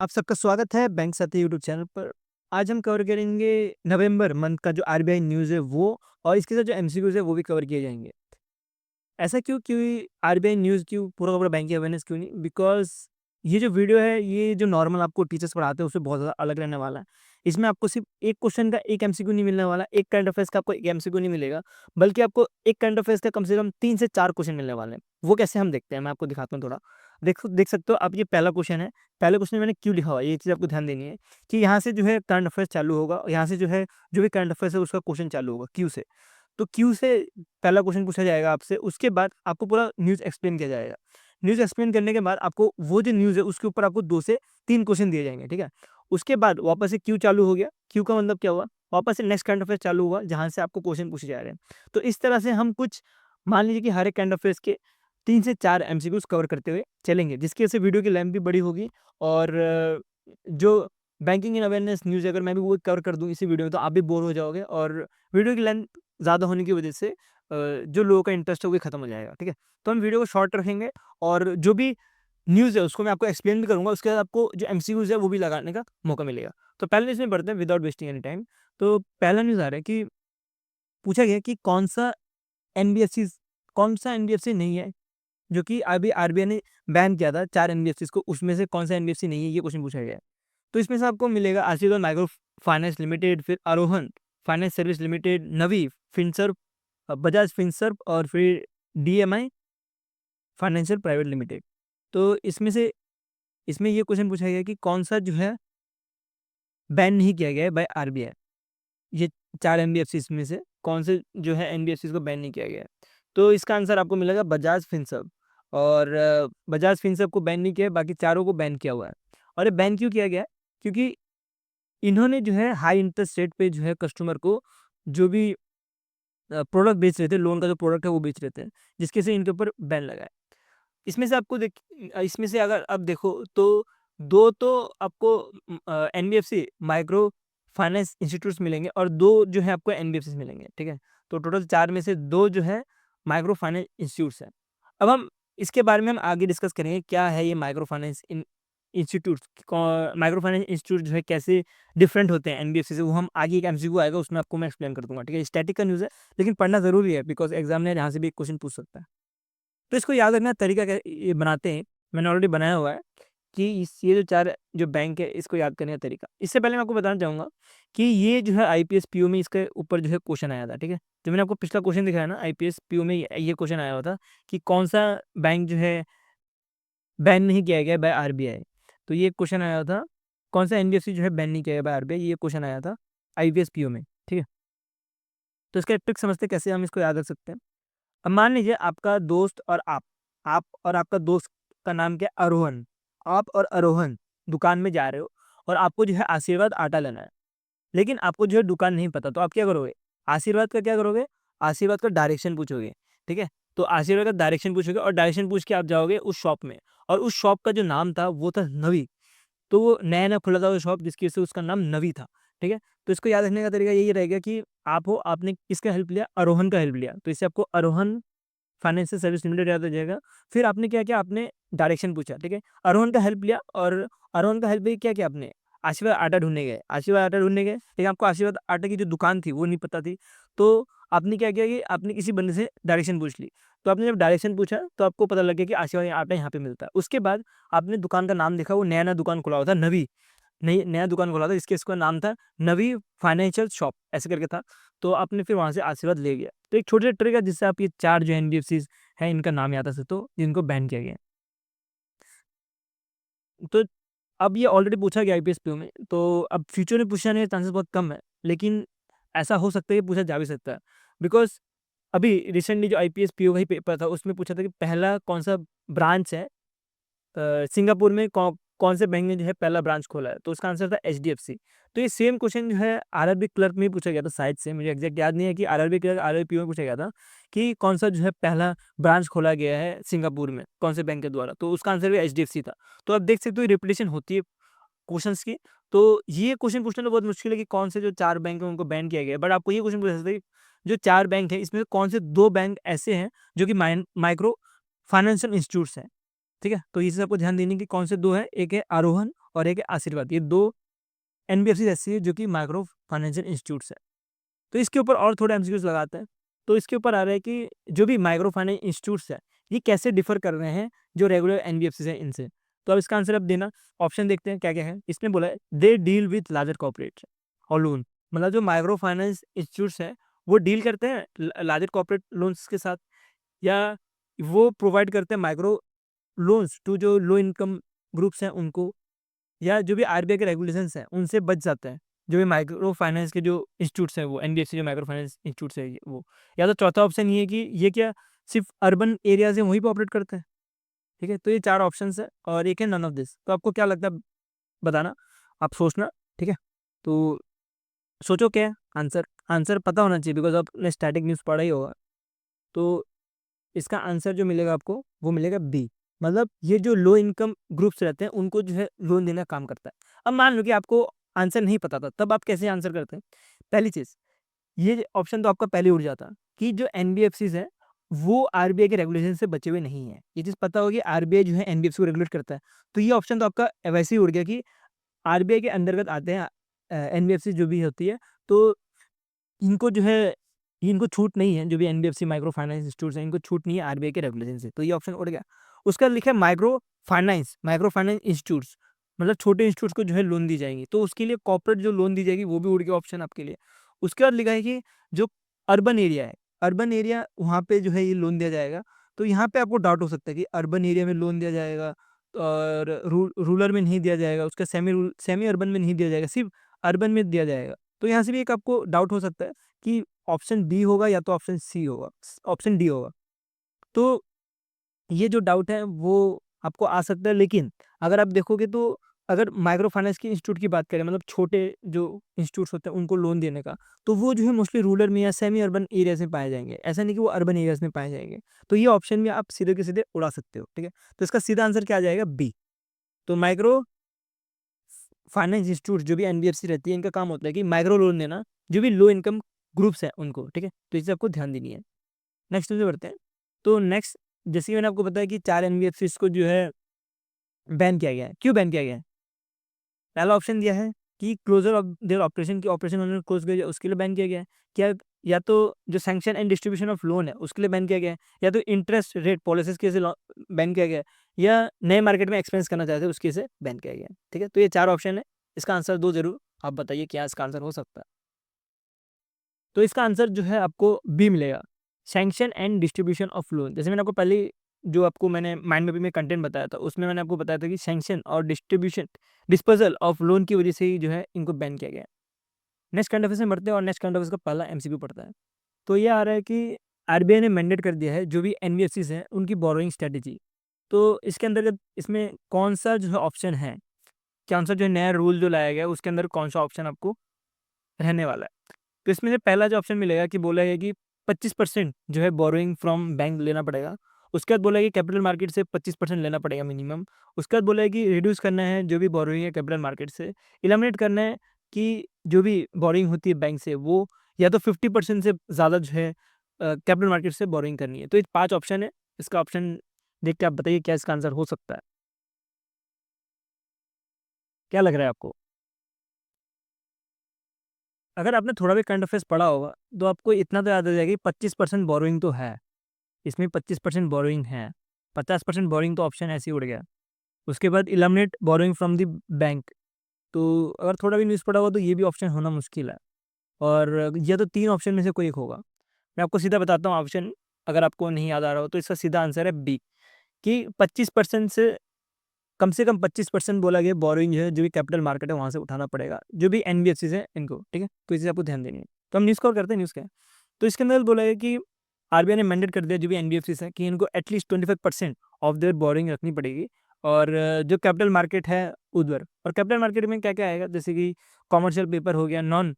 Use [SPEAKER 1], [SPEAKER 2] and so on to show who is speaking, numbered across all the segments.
[SPEAKER 1] आप सबका स्वागत है बैंक साथी यूट्यूब चैनल पर। आज हम कवर करेंगे नवंबर मंथ का जो आरबीआई न्यूज़ है वो, और इसके साथ जो एमसीक्यूज़ है वो भी कवर किए जाएँगे। ऐसा क्यों कि आरबीआई न्यूज़ क्यों, पूरा का पूरा बैंकिंग अवेयरनेस क्यों नहीं? बिकॉज़ ये जो वीडियो है, ये जो नॉर्मल आपको टीचर्स पढ़ाते हैं उससे बहुत ज़्यादा अलग रहने वाला है। इसमें आपको सिर्फ़ एक क्वेश्चन का एक एमसीक्यू नहीं मिलने वाला, एक करंट अफेयर्स का आपको एक एमसीक्यू नहीं मिलेगा, बल्कि आपको एक करंट अफेयर्स का कम से कम 3 से 4 क्वेश्चन मिलने वाले हैं। वो कैसे हम देखते हैं, मैं आपको दिखाता हूँ थोड़ा। देख सकते हो आप, ये पहला क्वेश्चन है। पहले क्वेश्चन में मैंने क्यों लिखा हुआ है, ये चीज़ आपको ध्यान देनी है कि यहाँ से जो है करंट अफेयर्स चालू होगा, यहाँ से जो है जो भी करंट अफेयर्स है उसका क्वेश्चन चालू होगा क्यू से। तो क्यू से पहला क्वेश्चन पूछा जाएगा आपसे, उसके बाद आपको पूरा न्यूज़ एक्सप्लेन किया जाएगा। न्यूज़ एक्सप्लेन करने के बाद आपको वो जो न्यूज़ है उसके ऊपर आपको 2 से 3 क्वेश्चन दिए जाएँगे, ठीक है? उसके बाद वापस से क्यू चालू हो गया, क्यू का मतलब क्या हुआ? वापस से नेक्स्ट करंट अफेयर्स चालू हुआ, जहाँ से आपको क्वेश्चन पूछे जा रहे हैं। तो इस तरह से हम कुछ, मान लीजिए कि हर एक करंट अफेयर्स के 3 से 4 एमसीक्यूज़ कवर करते हुए चलेंगे, जिसकी वजह से वीडियो की लेंथ भी बड़ी होगी। और जो बैंकिंग इन अवेयरनेस न्यूज़ अगर मैं भी वो कवर कर दूँ इसी वीडियो में, तो आप भी बोर हो जाओगे, और वीडियो की लेंथ ज़्यादा होने की वजह से जो लोगों का इंटरेस्ट है वो भी खत्म हो जाएगा, ठीक है? तो हम वीडियो को शॉर्ट रखेंगे, और जो भी न्यूज़ है उसको मैं आपको एक्सप्लेन भी करूँगा, उसके बाद आपको जो एमसीक्यूज़ है वो भी लगाने का मौका मिलेगा। तो पहले न्यूज़ में बढ़ते हैं विदाउट वेस्टिंग एनी टाइम। तो पहला न्यूज़ आ रहा है कि पूछा गया है कि कौन-सा एनबीएफसी नहीं है, जो कि अभी आरबीआई ने बैन किया था 4 एनबीएफसीज़ को, उसमें से कौन-सा एनबीएफसी नहीं है, ये क्वेश्चन पूछा गया है। तो इसमें से आपको मिलेगा आशीर्वाद माइक्रो फाइनेंस लिमिटेड, फिर आरोहन फाइनेंस सर्विस लिमिटेड, नवी फिनसर्व, बजाज फिनसर्व, और फिर डीएमआई फाइनेंशियल प्राइवेट लिमिटेड। तो इसमें ये क्वेश्चन पूछा गया है कि कौन-सा जो है बैन नहीं किया गया है बाय आरबीआई। ये 4 एनबीएफसीज़ में से कौन से जो है एनबीएफसीज़ को बैन नहीं किया गया है? तो इसका आंसर आपको मिलेगा बजाज फिनसर्व। और बजाज फिनसर्व को बैन नहीं किया है, बाकी चारों को बैन किया हुआ है। और ये बैन क्यों किया गया है? क्योंकि इन्होंने जो है हाई इंटरेस्ट रेट पे जो है कस्टमर को जो भी प्रोडक्ट बेच रहे थे, लोन का जो प्रोडक्ट है वो बेच रहे थे, जिसकी वजह से इनके ऊपर बैन लगा है। इसमें से आपको इसमें से अगर आप देखो तो 2 तो आपको एनबीएफसी माइक्रो फाइनेंस इंस्टीट्यूट्स मिलेंगे, और 2 जो है आपको एनबीएफसीज़ मिलेंगे, ठीक है? तो टोटल 4 में से 2 जो है माइक्रो फाइनेंस इंस्टीट्यूट्स हैं। अब हम इसके बारे में हम आगे डिस्कस करेंगे, क्या है ये micro finance institutes, micro finance institute जो है कैसे डिफरेंट होते हैं एनबीएफसी से, वो हम आगे एक एमसीक्यू आएगा उसमें आपको मैं एक्सप्लेन कर दूँगा, ठीक है? स्टैटिक का न्यूज़ है, लेकिन पढ़ना ज़रूरी है, बिकॉज़ एग्ज़ामिनर यहाँ से भी एक क्वेश्चन पूछ सकता है। तो इसको याद रखना तरीका क्या ये बनाते हैं, मैंने ऑलरेडी बनाया हुआ है कि ये जो 4 जो बैंक है इसको याद करने का तरीका। इससे पहले मैं आपको बताना चाहूँगा कि ये जो है आईपीएस पीओ में इसके ऊपर जो है क्वेश्चन आया था, ठीक है? जो मैंने आपको पिछला क्वेश्चन दिखाया ना, आईपीएस पीओ में ये क्वेश्चन आया हुआ था कि कौन-सा बैंक जो है बैन नहीं किया गया बाय आरबीआई। तो ये क्वेश्चन आया था, कौन-सा एनबीएफसी जो है बैन नहीं किया गया बाय आरबीआई, ये क्वेश्चन आया था आईपीएस पीओ में, ठीक है? तो इसका एक ट्रिक समझते हैं कैसे हम इसको याद रख सकते हैं। अब मान लीजिए आपका दोस्त और आप और आपका दोस्त का नाम क्या है? आरोहन। आप और आरोहन दुकान में जा रहे हो, और आपको जो है आशीर्वाद आटा लेना है। लेकिन आपको जो है दुकान नहीं पता, तो आप क्या करोगे? आशीर्वाद का क्या करोगे? आशीर्वाद का डायरेक्शन पूछोगे, ठीक है? तो आशीर्वाद का डायरेक्शन पूछोगे, और डायरेक्शन पूछ के आप जाओगे उस शॉप में, और उस शॉप का जो नाम था वो था नवी। तो वो नया-नया खुला था वो शॉप, जिसकी वजह से उसका नाम नवी था, ठीक है? तो इसको याद रखने का तरीका यही रहेगा कि आप हो, आपने किसका हेल्प लिया? आरोहन का हेल्प लिया। तो इससे आपको आरोहन फाइनेंशियल सर्विस लिमिटेड याद हो जाएगा। फिर आपने क्या किया? आपने डायरेक्शन पूछा, ठीक है? अरोहन का हेल्प लिया, और अरोहन का हेल्प लेके क्या किया आपने? आशीर्वाद आटा ढूँढने गए। आशीर्वाद आटा ढूँढने गए, लेकिन आपको आशीर्वाद आटे की जो दुकान थी वो नहीं पता थी। तो आपने क्या किया कि आपने किसी बंदे से डायरेक्शन पूछ ली। तो आपने जब डायरेक्शन पूछा तो आपको पता लग गया कि आशीर्वाद आटा यहाँ पे मिलता है। उसके बाद आपने दुकान का नाम देखा, वो नया-नया दुकान खुला हुआ था, नवी। नई नया दुकान खोला था, इसके इसका नाम था नवी फाइनेंशियल शॉप, ऐसे करके था। तो आपने फिर वहाँ से आशीर्वाद ले गया। तो एक छोटे-से ट्रिक है जिससे आप ये 4 जो एनबीएफसीज़ हैं इनका नाम याद रख सकते हो, जिनको बैन किया गया है। तो अब ये ऑलरेडी पूछा गया आईपीएस पीओ में, तो अब फ्यूचर में पूछे जाने के चांसेस बहुत कम है, लेकिन ऐसा हो सकता है कि पूछा जा भी सकता है। बिकॉज़ अभी रिसेंटली जो आईपीएस पीओ का ही पेपर था, उसमें पूछा था कि पहला कौन-सा ब्रांच है सिंगापुर में कौन से बैंक ने जो है पहला ब्रांच खोला है? तो उसका आंसर था एचडीएफसी। तो ये सेम क्वेश्चन जो है आरआरबी क्लर्क में ही पूछा गया था शायद से, मुझे एग्ज़ैक्ट याद नहीं है कि आरआरबी क्लर्क, आरआरबी पीओ में पूछा गया था कि कौन-सा जो है पहला ब्रांच खोला गया है सिंगापुर में, कौन से बैंक के द्वारा? तो उसका आंसर भी एचडीएफसी था। तो आप देख सकते हो रिपीटेशन होती है क्वेश्चंस की। तो ये क्वेश्चन पूछना तो बहुत मुश्किल है कि कौन से जो 4 बैंक हैं उनको बैन किया गया है। बट आपको ये क्वेश्चन पूछ सकते हैं, जो 4 बैंक हैं इसमें से कौन से 2 बैंक ऐसे हैं जो कि माइक्रो फाइनेंशियल इंस्टीट्यूट्स हैं। ठीक है? तो इस चीज़ आपको ध्यान देनी है कि कौन से 2 हैं, एक है आरोहन और एक है आशीर्वाद। ये 2 एनबीएफसी ऐसी है जो कि माइक्रो फाइनेंशियल इंस्टीट्यूट्स है। तो इसके ऊपर और थोड़ा एमसीक्यूज लगाते हैं। तो इसके ऊपर आ रहा है कि जो भी माइक्रो फाइनेंस इंस्टीट्यूट्स है, ये कैसे डिफर कर रहे हैं जो रेगुलर एनबीएफसी है इनसे। तो अब इसका आंसर अब देना, ऑप्शन देखते हैं क्या क्या है। इसमें बोला है they deal with larger corporate और लोन, मतलब जो माइक्रो फाइनेंस इंस्टीट्यूट्स हैं वो डील करते हैं लार्जर कॉर्पोरेट लोन्स के साथ, या वो प्रोवाइड करते हैं माइक्रो लोन्स टू जो लो इनकम ग्रुप्स हैं उनको, या जो भी आरबीआई के रेगुलेशंस हैं उनसे बच जाते हैं जो भी माइक्रो फाइनेंस के जो इंस्टीट्यूट्स हैं वो एनबीएफसी जो माइक्रो फाइनेंस इंस्टीट्यूट्स है वो। या तो चौथा ऑप्शन ये है कि ये क्या सिर्फ अर्बन एरियाज है वहीं पे ऑपरेट करते हैं। ठीक है, तो ये 4 ऑप्शंस है और एक है नन ऑफ दिस। तो आपको क्या लगता है बताना, आप सोचना। ठीक है, तो सोचो क्या है आंसर। आंसर पता होना चाहिए बिकॉज आपने स्टैटिक न्यूज़ पढ़ा ही होगा। तो इसका आंसर जो मिलेगा आपको वो मिलेगा बी, मतलब ये जो लो इनकम ग्रुप्स रहते हैं उनको जो है लोन देने का काम करता है। अब मान लो कि आपको आंसर नहीं पता था, तब आप कैसे आंसर करते हैं। पहली चीज़, ये ऑप्शन तो आपका पहले उड़ जाता कि जो एनबीएफसीज है वो आरबीआई के रेगुलेशन से बचे हुए नहीं है। ये चीज़ पता होगी, आरबीआई जो है एनबीएफसी को रेगुलेट करता है। तो ये ऑप्शन तो आपका वैसे ही उड़ गया कि आरबीआई के अंतर्गत आते हैं एनबीएफसी जो भी होती है। तो इनको जो है, इनको छूट नहीं है, जो भी एनबीएफसी माइक्रो फाइनेंस इंस्टीट्यूट्स हैं इनको छूट नहीं है आरबीआई के रेगुलेशन से। तो ये ऑप्शन उड़ गया। उसका लिखा है माइक्रो फाइनेंस इंस्टीट्यूट्स, मतलब छोटे इंस्टीट्यूट्स को जो है लोन दी जाएगी। तो उसके लिए कॉर्पोरेट जो लोन दी जाएगी वो भी उड़ गया ऑप्शन आपके लिए। उसके बाद लिखा है कि जो अर्बन एरिया है, अर्बन एरिया वहाँ पे जो है ये लोन दिया जाएगा। तो यहाँ पे आपको डाउट हो सकता है कि अर्बन एरिया में लोन दिया जाएगा और रूरल में नहीं दिया जाएगा, उसका सेमी अर्बन में नहीं दिया जाएगा, सिर्फ अर्बन में दिया जाएगा। तो यहाँ से भी एक आपको डाउट हो सकता है कि ऑप्शन बी होगा या तो ऑप्शन सी होगा, ऑप्शन डी होगा। तो ये जो डाउट है वो आपको आ सकता है, लेकिन अगर आप देखोगे तो अगर माइक्रो फाइनेंस के इंस्टीट्यूट की बात करें, मतलब छोटे जो इंस्टीट्यूट्स होते हैं उनको लोन देने का, तो वो जो है मोस्टली रूरल में या सेमी अर्बन एरियाज में पाए जाएंगे। ऐसा नहीं कि वो अर्बन एरियाज में पाए जाएंगे। तो ये ऑप्शन भी आप सीधे के सीधे उड़ा सकते हो। ठीक है, तो इसका सीधा आंसर क्या आ जाएगा, बी। तो माइक्रो फाइनेंस इंस्टीट्यूट जो भी एनबीएफसी रहती है इनका काम होता है कि माइक्रो लोन देना जो भी लो इनकम ग्रुप्स है उनको। ठीक है, तो इसे आपको ध्यान देनी है। नेक्स्ट पे बढ़ते हैं। तो नेक्स्ट, जैसे कि मैंने आपको बताया कि 4 एनबीएफसी को जो है बैन किया गया है। क्यों बैन किया गया है? पहला ऑप्शन दिया है कि क्लोजर ऑफ देयर ऑपरेशन, की ऑपरेशन उन्होंने क्लोज कर दिया उसके लिए बैन किया गया है। क्या, या तो जो sanction and distribution of loan है उसके लिए बैन किया गया है, या तो इंटरेस्ट रेट पॉलिसीज के से बैन किया गया है, या नए मार्केट में एक्सपेंस करना चाहते हैं उसके से बैन किया गया है। ठीक है, तो ये 4 ऑप्शन है। इसका आंसर दो जरूर आप बताइए क्या इसका आंसर हो सकता है। तो इसका आंसर जो है आपको बी मिलेगा, sanction and distribution of loan. जैसे मैंने आपको पहले जो आपको मैंने माइंड मैपिंग में कंटेंट बताया था उसमें मैंने आपको बताया था कि सैंक्शन और डिस्ट्रीब्यूशन डिस्पोजल ऑफ लोन की वजह से ही जो है इनको बैन किया गया है। नेक्स्ट करंट अफेयर्स में बढ़ते हैं और नेक्स्ट करंट अफेयर्स का पहला एमसीक्यू पड़ता है। तो ये आ रहा है कि आरबीआई ने मैंडेट कर दिया है जो भी एनबीएफसीज हैं उनकी बोरोइंग स्ट्रेटेजी। तो इसके अंतर्गत इसमें कौन सा जो है ऑप्शन है, कौन सा जो है नया रूल जो लाया गया है उसके अंदर कौन सा ऑप्शन आपको रहने वाला है। तो इसमें से पहला जो ऑप्शन मिलेगा कि बोला है कि 25% जो है बोरोइंग फ्रॉम बैंक लेना पड़ेगा। उसके बाद बोला है कि कैपिटल मार्केट से 25% लेना पड़ेगा मिनिमम। उसके बाद बोला है कि रिड्यूस करना है जो भी बोरोइंग है कैपिटल मार्केट से। इलिमिनेट करना है कि जो भी बोरोइंग होती है बैंक से वो या तो 50% से ज़्यादा जो है कैपिटल मार्केट से बोरोइंग करनी है। तो ये 5 ऑप्शन है। इसका ऑप्शन देख के आप बताइए क्या इसका आंसर हो सकता है, क्या लग रहा है आपको? अगर आपने थोड़ा भी करंट अफेयर्स पढ़ा होगा तो आपको इतना तो याद आ जाएगा कि 25% बोरोइंग तो है, इसमें 25% बोरोइंग है। 50% बोरोइंग तो ऑप्शन ऐसे ही उड़ गया। उसके बाद eliminate borrowing from the bank. तो अगर थोड़ा भी न्यूज़ पढ़ा होगा तो ये भी ऑप्शन होना मुश्किल है, और या तो 3 ऑप्शन में से कोई एक होगा। मैं आपको सीधा बताता हूँ ऑप्शन, अगर आपको नहीं याद आ रहा हो तो इसका सीधा आंसर है बी, कि 25% से कम 25% बोला गया बोरोइंग जो है जो भी कैपिटल मार्केट है वहाँ से उठाना पड़ेगा जो भी एनबीएफसीज है इनको। ठीक है, तो इसे आपको ध्यान देनी है। तो हम न्यूज़ कवर करते हैं न्यूज़ क्या है। तो इसके अंदर बोला है कि आरबीआई ने मैंडेट कर दिया जो भी एनबीएफसीज हैं कि इनको एटलीस्ट 25% ऑफ देयर बोरिंग रखनी पड़ेगी। और जो कैपिटल मार्केट है उधर, और कैपिटल मार्केट में क्या क्या आएगा, जैसे कि कॉमर्शियल पेपर हो गया, नॉन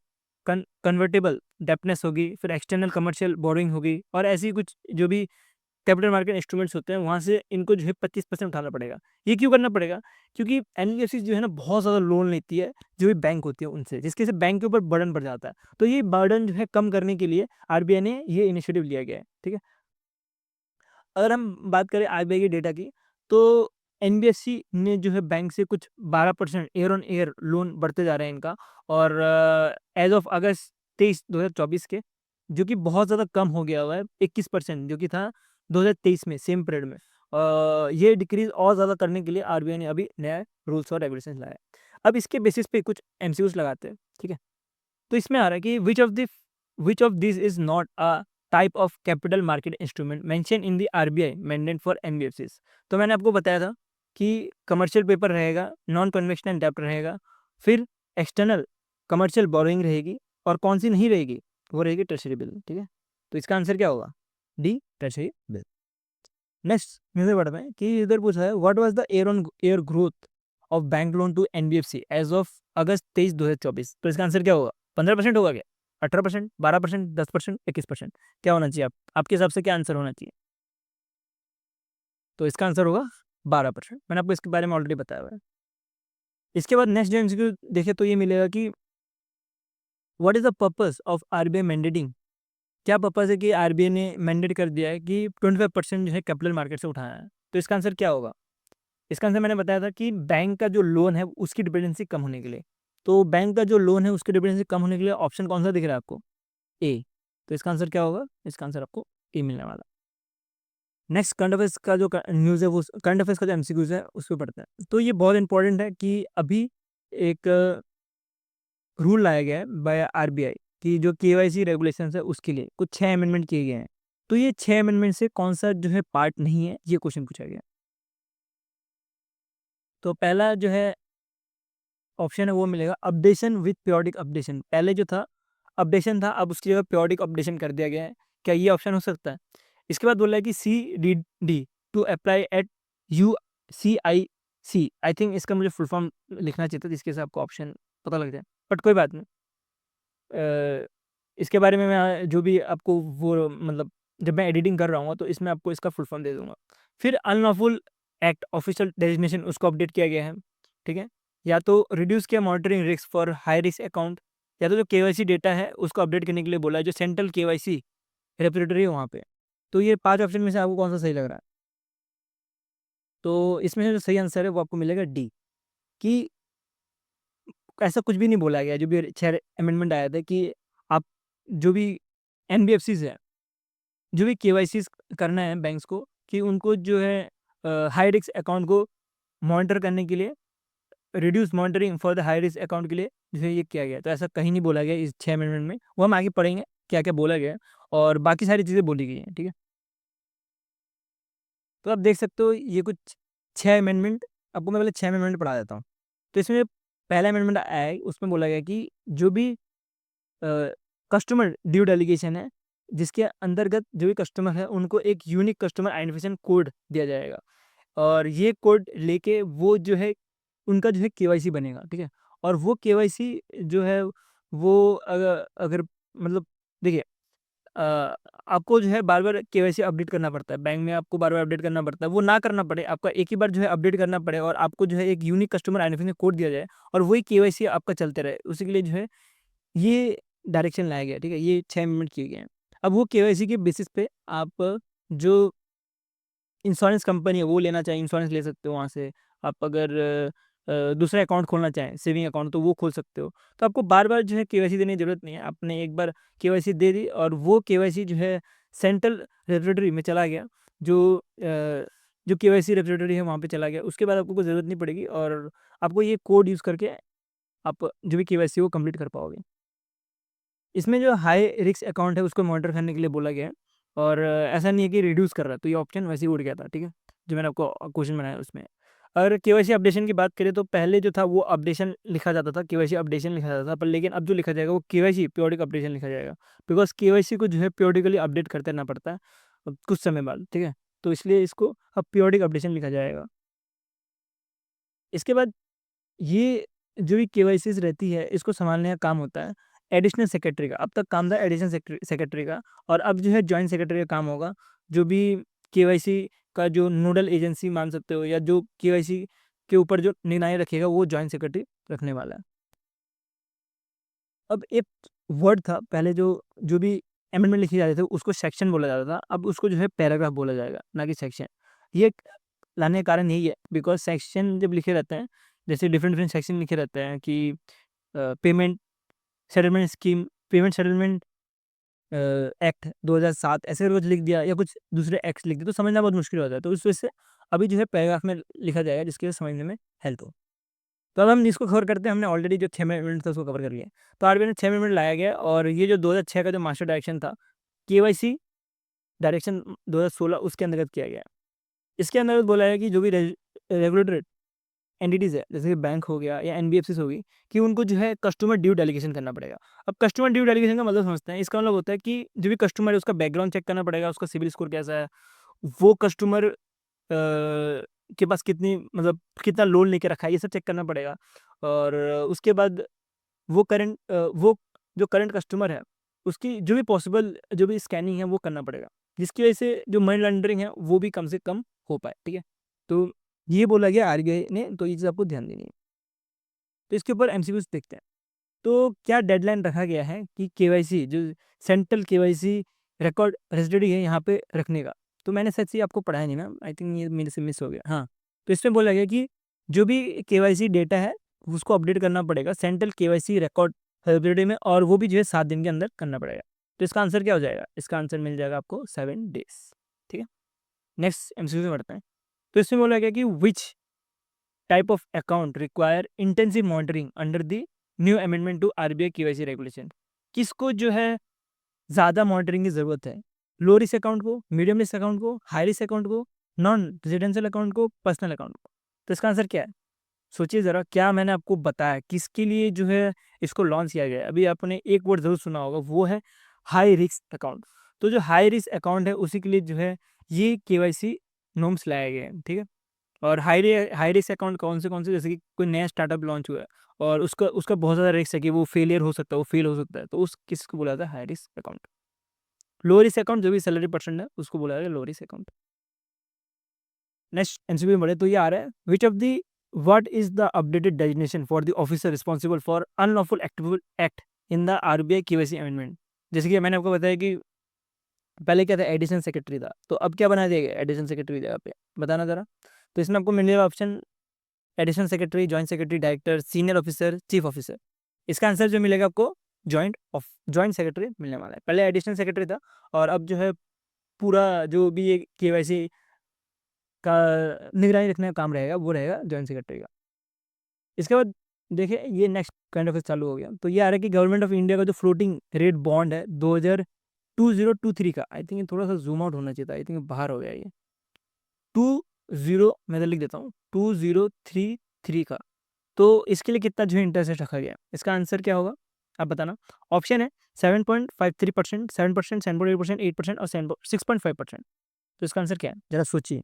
[SPEAKER 1] कन्वर्टेबल डेप्टनेस होगी, फिर एक्सटर्नल कमर्शियल बोरिंग होगी, और ऐसी कुछ जो भी कैपिटल मार्केट इंस्ट्रूमेंट्स होते हैं वहाँ से इनको जो है 25% उठाना पड़ेगा। ये क्यों करना पड़ेगा? क्योंकि एनबीएफसी जो है ना बहुत ज़्यादा लोन लेती है जो भी बैंक होती है उनसे, जिसके से बैंक के ऊपर बर्डन पड़ जाता है। तो ये बर्डन जो है कम करने के लिए आरबीआई ने ये इनिशिएटिव लिया गया है। ठीक है, अगर हम बात करें आरबीआई के डेटा की, तो एनबीएफसी ने जो है बैंक से कुछ 12% ईयर ऑन ईयर लोन बढ़ते जा रहे हैं इनका, और एज ऑफ अगस्त 23 2024 के, जो कि बहुत ज़्यादा कम हो गया हुआ है 21% जो कि था 2023 में सेम पीरियड में। ये डिक्रीज और ज़्यादा करने के लिए आरबीआई ने अभी नया रूल्स और रेगुलेशन लाया है। अब इसके बेसिस पे कुछ एमसीक्यूज लगाते हैं, ठीक है। तो इसमें आ रहा है कि which of this is not a type of capital market instrument mention in the RBI mandate for NBFCs. तो मैंने आपको बताया था कि कमर्शियल पेपर रहेगा, नॉन कन्वेक्शनल डेब्ट रहेगा, फिर एक्सटर्नल कमर्शियल बोरोइंग रहेगी, और कौन सी नहीं रहेगी, वो रहेगी ट्रेजरी बिल, ठीक है। तो इसका आंसर क्या होगा, डी ट्रेजरी बिल। नेक्स्ट मुझे बढ़ते हैं कि इधर पूछा है what was the year on year growth of bank loan to NBFC as of August 23 2024। तो इसका आंसर क्या होगा, 15% होगा क्या, 18%, 12%, 10%, 21%, क्या होना चाहिए आपके हिसाब से क्या आंसर होना चाहिए। तो इसका आंसर होगा 12%। मैंने आपको इसके बारे में ऑलरेडी बताया हुआ है। इसके बाद नेक्स्ट जो एमसीक्यू देखे तो ये मिलेगा कि what is the purpose of RBI mandating. क्या पर्पस है कि आरबीआई ने मैंडेट कर दिया है कि 25% जो है कैपिटल मार्केट से उठाना है। तो इसका आंसर क्या होगा, इसका आंसर मैंने बताया था कि बैंक का जो लोन है उसकी डिपेंडेंसी कम होने के लिए। तो बैंक का जो लोन है उसकी डिपेंडेंसी कम होने के लिए ऑप्शन कौन सा दिख रहा है आपको, ए। तो इसका आंसर क्या होगा, इसका आंसर आपको ए मिलने वाला। नेक्स्ट करंट अफेयर्स का जो न्यूज़ है वो करंट अफेयर्स का जो एमसीक्यूज है उस पर पढ़ते हैं। तो ये बहुत इंपॉर्टेंट है कि अभी एक रूल लाया गया है बाय आरबीआई कि जो केवाईसी रेगुलेशंस है उसके लिए कुछ 6 अमेंडमेंट किए गए हैं। तो ये 6 अमेंडमेंट से कौन सा जो है पार्ट नहीं है, ये क्वेश्चन पूछा गया। तो पहला जो है ऑप्शन है वो मिलेगा अपडेशन विथ पीरियोडिक अपडेशन। पहले जो था अपडेशन था, अब उसकी जगह पीरियोडिक अपडेशन कर दिया गया है। क्या ये ऑप्शन हो सकता है। इसके बाद बोला है कि C D D to apply at you see I think इसका मुझे फुल फॉर्म लिखना चाहिए था जिसके से आपको ऑप्शन पता लग जाए, बट कोई बात नहीं। इसके बारे में मैं जो भी आपको वो मतलब जब मैं एडिटिंग कर रहा हूँ तो इसमें आपको इसका फुल फॉर्म दे दूंगा। फिर अनलॉफुल एक्ट ऑफिशियल डेजिग्नेशन उसको अपडेट किया गया है, ठीक है। या तो रिड्यूस किया monitoring risk for high risk account, या तो जो केवाईसी डेटा है उसको अपडेट करने के लिए बोला है जो सेंट्रल केवाईसी रेपोजिटरी है वहाँ पे। तो ये 5 ऑप्शन में से आपको कौन सा सही लग रहा है। तो इसमें से जो सही आंसर है वो आपको मिलेगा डी, कि ऐसा कुछ भी नहीं बोला गया। जो भी 6 अमेंडमेंट आया था कि आप जो भी एनबीएफसीज है जो भी केवाईसी करना है बैंक्स को, कि उनको जो है हाई रिस्क अकाउंट को मॉनिटर करने के लिए, reduce monitoring for the high risk account के लिए जो है ये किया गया। तो ऐसा कहीं नहीं बोला गया इस 6 अमेंडमेंट में, वो हम आगे पढ़ेंगे क्या क्या बोला गया है, और बाकी सारी चीज़ें बोली गई हैं, ठीक है। तो आप देख सकते हो ये कुछ 6 अमेंडमेंट, आपको मैं पहले 6 अमेंडमेंट पढ़ा देता हूँ। तो इसमें पहला अमेंडमेंट आया है उसमें बोला गया कि जो भी कस्टमर ड्यू डेलीगेशन है जिसके अंतर्गत जो भी कस्टमर है उनको एक यूनिक कस्टमर आइडेंटिफिकेशन कोड दिया जाएगा, और ये कोड लेके वो जो है उनका जो है केवाईसी बनेगा, ठीक है। और वो केवाईसी जो है वो अगर अगर मतलब देखिए आपको जो है बार बार केवाईसी अपडेट करना पड़ता है बैंक में, आपको बार बार अपडेट करना पड़ता है। वो ना करना पड़े, आपका एक ही बार जो है अपडेट करना पड़े, और आपको जो है एक यूनिक कस्टमर आइडेंटिफिकेशन कोड दिया जाए, और वही केवाईसी आपका चलते रहे, उसी के लिए जो है ये डायरेक्शन लाया गया, ठीक है। ये 6 अमेंडमेंट किए गए हैं। अब वो केवाईसी के बेसिस पे आप जो इंश्योरेंस कंपनी है वो लेना चाहें इंश्योरेंस ले सकते हो वहाँ से। आप अगर दूसरा अकाउंट खोलना चाहें सेविंग अकाउंट तो वो खोल सकते हो। तो आपको बार बार जो है केवाईसी देने की ज़रूरत नहीं है। आपने एक बार केवाईसी दे दी और वो केवाईसी जो है सेंट्रल रेपोजिटरी में चला गया, जो केवाईसी रेपोजिटरी है वहाँ पे चला गया। उसके बाद आपको कोई ज़रूरत नहीं पड़ेगी, और आपको ये कोड यूज़ करके आप जो भी केवाईसी वो कंप्लीट कर पाओगे। इसमें जो हाई रिस्क अकाउंट है उसको मॉनिटर करने के लिए बोला गया है, और ऐसा नहीं है कि रिड्यूस कर रहा है। तो ये ऑप्शन वैसे ही उड़ गया था, ठीक है, जो मैंने आपको क्वेश्चन बनाया उसमें। अगर केवाईसी अपडेशन की बात करें तो पहले जो था वो अपडेशन लिखा जाता था, केवाईसी अपडेशन लिखा जाता था, पर लेकिन अब जो लिखा जाएगा वो केवाईसी पीरियोडिक अपडेशन लिखा जाएगा, बिकॉज केवाईसी को जो है पीरियोडिकली अपडेट करते रहना पड़ता है कुछ समय बाद, ठीक है। तो इसलिए इसको अब पीरियोडिक अपडेशन लिखा जाएगा। इसके बाद ये जो भी केवाईसीज़ रहती है इसको सँभालने का काम होता है एडिशनल सेक्रेटरी का। अब तक काम था एडिशनल सेक्रेटरी का, और अब जो है जॉइंट सेक्रेटरी का काम होगा। जो भी केवाईसी का जो नोडल एजेंसी मान सकते हो, या जो केवाईसी के ऊपर जो निर्णय रखेगा वो जॉइंट सेक्रेटरी रखने वाला है। अब एक वर्ड था पहले जो जो भी अमेंडमेंट लिखे जाते थे उसको सेक्शन बोला जाता था, अब उसको जो है पैराग्राफ बोला जाएगा, ना कि सेक्शन। ये लाने का कारण यही है, बिकॉज सेक्शन जब लिखे रहते हैं, जैसे डिफरेंट डिफरेंट सेक्शन लिखे रहते हैं कि payment settlement scheme, payment settlement act 2007 ऐसे रोज लिख दिया या कुछ दूसरे एक्ट लिख दिए तो समझना बहुत मुश्किल होता है। तो उस वजह से अभी जो है पैराग्राफ में लिखा जाएगा जिसकी वजह से समझने में हेल्प हो। तो अब हम इसको कवर करते हैं। हमने ऑलरेडी जो 6 अमेंडमेंट था उसको कवर कर लिया। तो आरबीआई ने 6 अमेंडमेंट लाया गया और ये जो 2006 का जो मास्टर डायरेक्शन था, केवाईसी डायरेक्शन 2016 उसके अंतर्गत किया गया है। इसके अंतर्गत बोला है कि जो भी रेगुलेटर एंटिटीज़ है, जैसे कि बैंक हो गया या एनबीएफसीज होगी, कि उनको जो है कस्टमर ड्यू डेलीगेशन करना पड़ेगा। अब कस्टमर ड्यू डेलीगेशन का मतलब समझते हैं। इसका मतलब होता है कि जो भी कस्टमर है उसका बैकग्राउंड चेक करना पड़ेगा, उसका सिविल स्कोर कैसा है, वो कस्टमर के पास कितनी मतलब कितना लोन लेके रखा है, ये सब चेक करना पड़ेगा। और उसके बाद वो जो करंट कस्टमर है उसकी जो भी पॉसिबल जो भी स्कैनिंग है वो करना पड़ेगा, जिसकी वजह से जो मनी लॉन्ड्रिंग है वो भी कम से कम हो पाए। ठीक है, तो ये बोला गया आरबीआई ने, तो ये चीज़ आपको ध्यान देनी है। तो इसके ऊपर एमसीक्यूज देखते हैं। तो क्या डेडलाइन रखा गया है कि केवाईसी जो सेंट्रल केवाईसी रिकॉर्ड रेजिडेंट है यहाँ पे रखने का। तो मैंने सच ही आपको पढ़ाया नहीं मैम, आई थिंक ये मेरे से मिस हो गया। हाँ, तो इसमें बोला गया कि जो भी केवाईसी डेटा है उसको अपडेट करना पड़ेगा सेंट्रल केवाईसी रिकॉर्ड रेजिडेंट में, और वो भी जो है 7 दिन के अंदर करना पड़ेगा। तो इसका आंसर क्या हो जाएगा? इसका आंसर मिल जाएगा आपको 7 डेज। ठीक है, नेक्स्ट एमसीक्यू में बढ़ते हैं। तो इसमें बोला गया कि which type of account require intensive monitoring under the new amendment to RBI KYC regulation. किसको जो है ज़्यादा मॉनिटरिंग की ज़रूरत है? लो रिस्क अकाउंट को, मीडियम रिस्क अकाउंट को, हाई रिस्क अकाउंट को, नॉन रेजिडेंशियल अकाउंट को, पर्सनल अकाउंट को? तो इसका आंसर क्या है? सोचिए ज़रा, क्या मैंने आपको बताया किसके लिए जो है इसको लॉन्च किया गया है? अभी आपने एक वर्ड ज़रूर सुना होगा, वो है हाई रिस्क अकाउंट। तो जो हाई रिस्क अकाउंट है उसी के लिए जो है ये केवाईसी नॉर्म्स लाया गया है। ठीक है, और हाई रिस्क अकाउंट कौन से, जैसे कि कोई नया स्टार्टअप लॉन्च हुआ है और उसका उसका बहुत ज़्यादा रिस्क है कि वो फेलियर हो सकता है, वो फेल हो सकता है, तो उस किसको बोला जाता है? High risk account. लो रिस्क अकाउंट जो भी सैलरी परसेंट है उसको बोला जाएगा लो रिस्क अकाउंट। नेक्स्ट एमसीक्यू में बढ़े तो ये आ रहा है, which of the what is the updated designation for the officer responsible for unlawful act in the RBI KYC amendment. जैसे कि मैंने आपको बताया कि पहले क्या था, एडिशनल सेक्रेटरी था, तो अब क्या बना दिया गया एडिशनल सेक्रेटरी की जगह पे? बताना ज़रा। तो इसमें आपको मिलेगा option additional secretary, joint secretary, director, senior officer, chief officer. इसका आंसर जो मिलेगा आपको जॉइंट सेक्रेटरी मिलने वाला है। पहले एडिशनल सेक्रेटरी था और अब जो है पूरा जो भी ये केवाईसी का निगरानी रखने का काम रहेगा वो रहेगा जॉइंट सेक्रेटरी का। इसके बाद देखिए ये नेक्स्ट काइंड ऑफ चालू हो गया। तो ये आ रहा है कि गवर्नमेंट ऑफ इंडिया का जो फ्लोटिंग रेट बॉन्ड है 2023 का, आई थिंक ये थोड़ा सा जूम आउट होना चाहिए था, आई थिंक बाहर हो गया ये 20, मैं तो लिख देता हूँ 2033 का। तो इसके लिए कितना जो है इंटरेस्ट रखा गया है? इसका आंसर क्या होगा आप बताना। ऑप्शन है 7.53%, 7%, 7.8%, 8% और 6.5%। तो इसका आंसर क्या है जरा सोचिए।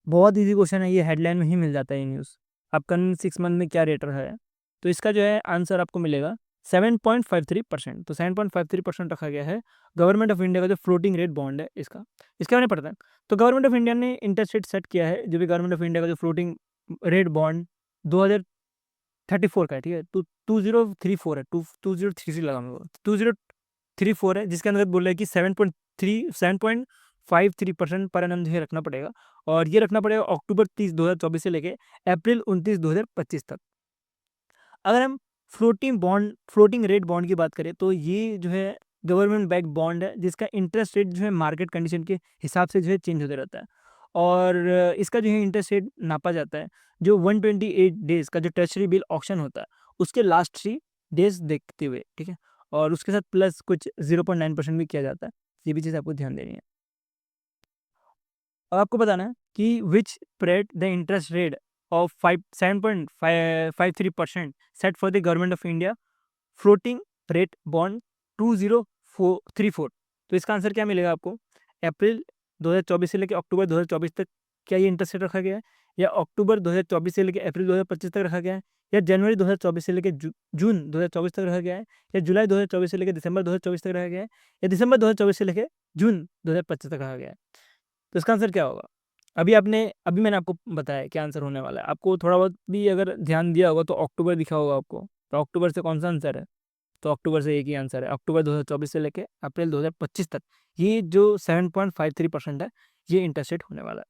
[SPEAKER 1] बहुत इजी क्वेश्चन है, ये हेडलाइन में ही मिल जाता है ये न्यूज़। अपकमिंग 6 मंथ में क्या रेट रहा है? तो इसका जो है आंसर आपको मिलेगा 7.53%। तो 7.53% रखा गया है गवर्नमेंट ऑफ इंडिया का जो फ्लोटिंग रेट बॉन्ड है इसका। इसके बारे में पढ़ते हैं। तो गवर्नमेंट ऑफ इंडिया ने इंटरेस्ट रेट सेट किया है, जो भी गवर्नमेंट ऑफ इंडिया का जो फ्लोटिंग रेट बॉन्ड 2034 का है। ठीक है, तो 2034 है, 2033 लगा मैं, 2034 है, जिसके अंदर बोल रहा है कि 7.53% पर एनम जो है रखना पड़ेगा। और ये रखना पड़ेगा अक्टूबर 30 2024 से लेके अप्रैल 29 2025 तक। अगर हम फ्लोटिंग रेट बॉन्ड की बात करें तो ये जो है गवर्नमेंट बैक बॉन्ड है, जिसका इंटरेस्ट रेट जो है मार्केट कंडीशन के हिसाब से जो है चेंज होते रहता है। और इसका जो है इंटरेस्ट रेट नापा जाता है जो 128 डेज का जो ट्रेजरी बिल ऑक्शन होता है उसके लास्ट 3 डेज देखते हुए। ठीक है, और उसके साथ प्लस कुछ 0.9% भी किया जाता है। ये भी चीज़ आपको ध्यान देनी है। अब आपको बताना है कि which spread the interest rate of 7.53% set for the government of India floating rate bond 2034। तो इसका आंसर क्या मिलेगा आपको? अप्रैल 2024 से लेकर अक्टूबर 2024 तक क्या ये इंटरेस्ट रेट रखा गया है, या अक्टूबर 2024 से लेकर अप्रैल 2025 तक रखा गया है, या जनवरी 2024 से लेकर जून 2024 तक रखा गया है, या जुलाई 2024 से लेकर दिसंबर 2024 तक रखा गया है, या दिसंबर 2024 से लेकर जून 2025 तक रखा गया है? तो इसका आंसर क्या होगा? अभी मैंने आपको बताया क्या आंसर होने वाला है। आपको थोड़ा बहुत भी अगर ध्यान दिया होगा तो अक्टूबर दिखा होगा आपको, तो अक्टूबर से कौन सा आंसर है? तो अक्टूबर से एक ही आंसर है, अक्टूबर 2024 से लेके अप्रैल 2025 तक ये जो 7.53% है ये इंटरेस्ट रेट होने वाला है।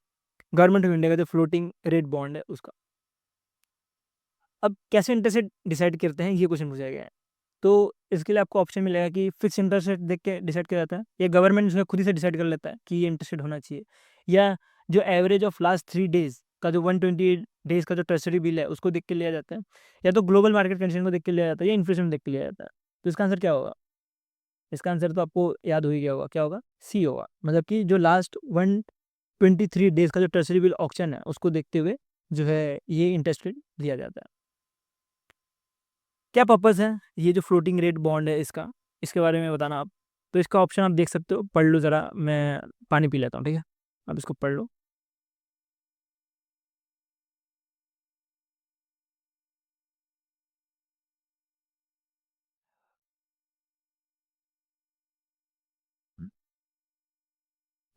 [SPEAKER 1] गवर्नमेंट ऑफ इंडिया का जो फ्लोटिंग रेट बॉन्ड है उसका। अब कैसे इंटरेस्ट रेट डिसाइड करते हैं ये क्वेश्चन पूछा गया है। तो इसके लिए आपको ऑप्शन मिलेगा कि फिक्स इंटरेस्ट रेट देख के डिसाइड किया जाता है, या गवर्नमेंट जो है खुद ही से डिसाइड कर लेता है कि ये इंटरेस्ट रेट होना चाहिए, या जो एवरेज ऑफ लास्ट 3 डेज का जो 128 डेज का जो ट्रेजरी बिल है उसको देख के लिया जाता है, या तो ग्लोबल मार्केट कंडीशन को देख के लिया जाता है, या इन्फ्लेशन देख के लिया जाता है। तो इसका आंसर क्या होगा? इसका आंसर तो आपको याद हो ही गया होगा, क्या होगा? सी होगा। मतलब कि जो लास्ट 123 डेज का जो ट्रेजरी बिल ऑक्शन है उसको देखते हुए जो है ये इंटरेस्ट रेट दिया जाता है। क्या पर्पज़ है ये जो फ्लोटिंग रेट बॉन्ड है इसका, इसके बारे में बताना आप। तो इसका ऑप्शन आप देख सकते हो, पढ़ लो ज़रा, मैं पानी पी लेता हूँ, ठीक है? आप इसको पढ़ लो।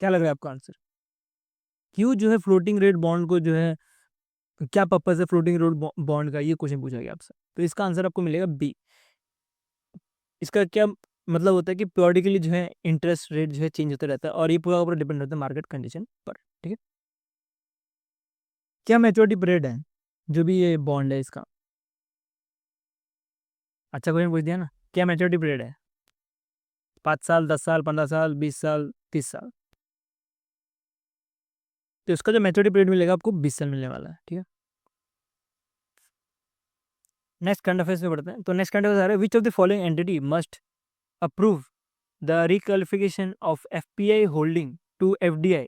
[SPEAKER 1] क्या लग रहा है आपका आंसर? क्यों जो है फ्लोटिंग रेट बॉन्ड को जो है, क्या पर्पज़ है फ्लोटिंग रेट बॉन्ड का, ये क्वेश्चन पूछा गया आपसे। तो इसका आंसर आपको मिलेगा बी। इसका क्या मतलब होता है कि periodically जो है इंटरेस्ट रेट जो है चेंज होता रहता है, और ये पूरा का पूरा डिपेंड होता है मार्केट कंडीशन पर, ठीक है? क्या मैच्योरिटी पीरियड है जो भी ये बॉन्ड है इसका? अच्छा क्वेश्चन पूछ दिया ना। क्या मैच्योरिटी पीरियड है? 5 साल, 10 साल, 15 साल, 20 साल, 30 साल? तो इसका जो मैच्योरिटी पीरियड मिलेगा आपको 20 साल मिलने वाला है, ठीक है? नेक्स्ट करंट अफेयर्स में बढ़ते हैं। तो नेक्स्ट करंट अफेयर्स आ रहा है, which of the following entity must approve the requalification of FPI holding to FDI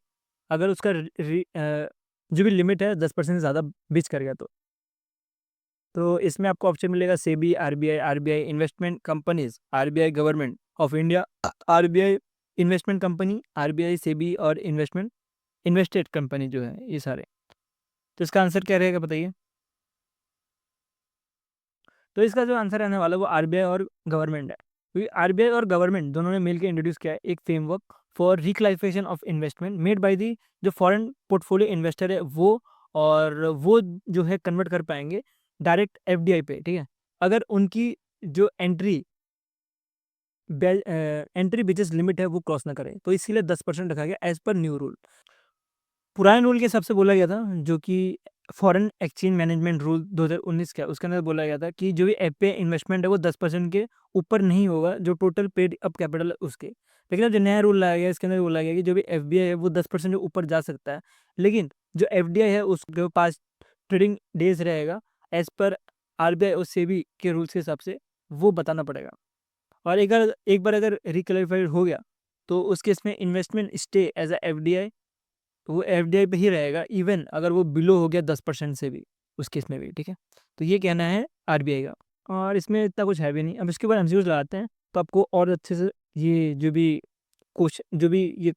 [SPEAKER 1] अगर उसका जो भी लिमिट है 10% से ज़्यादा बीच कर गया तो इसमें आपको ऑप्शन मिलेगा SEBI, RBI, RBI investment companies, RBI government of India, RBI investment company, RBI SEBI और इन्वेस्टमेंट इन्वेस्टेड कंपनी जो है ये सारे। तो इसका आंसर क्या रहेगा बताइए? तो इसका जो आंसर रहने वाला है वो आरबीआई और गवर्नमेंट है, क्योंकि आरबीआई और गवर्नमेंट दोनों ने मिलकर इंट्रोड्यूस किया है एक framework for reclassification of investment made by the जो फॉरेन पोर्टफोलियो इन्वेस्टर है वो, और वो जो है कन्वर्ट कर पाएंगे डायरेक्ट एफडीआई पे, ठीक है? अगर उनकी जो एंट्री बिजेस लिमिट है वो क्रॉस ना करे, तो इसीलिए 10% रखा गया एज पर न्यू रूल। पुराने रूल के हिसाब से बोला गया था, जो कि फॉरेन एक्सचेंज मैनेजमेंट रूल 2019 का, उसके अंदर बोला गया था कि जो भी एफपीआई इन्वेस्टमेंट है वो 10% के ऊपर नहीं होगा जो टोटल पेड अप कैपिटल है उसके। लेकिन अब जो नया रूल लाया गया इसके अंदर बोला गया कि जो भी एफबीआई है वो 10% के ऊपर जा सकता है, लेकिन जो एफडीआई है उसके पास ट्रेडिंग डेज रहेगा एज पर आरबीआई और सेबी के रूल्स के हिसाब से, वो बताना पड़ेगा। और एक बार अगर रिक्लैरिफाइड हो गया तो उस केस में investment stay as a FDI, वो एफडीआई पे ही रहेगा, इवन अगर वो बिलो हो गया 10% से भी, उस केस में भी, ठीक है? तो ये कहना है आरबीआई का, और इसमें इतना कुछ है भी नहीं। अब इसके ऊपर एमसीक्यूज लगाते हैं तो आपको और अच्छे से ये जो भी क्वेश्चन, जो भी ये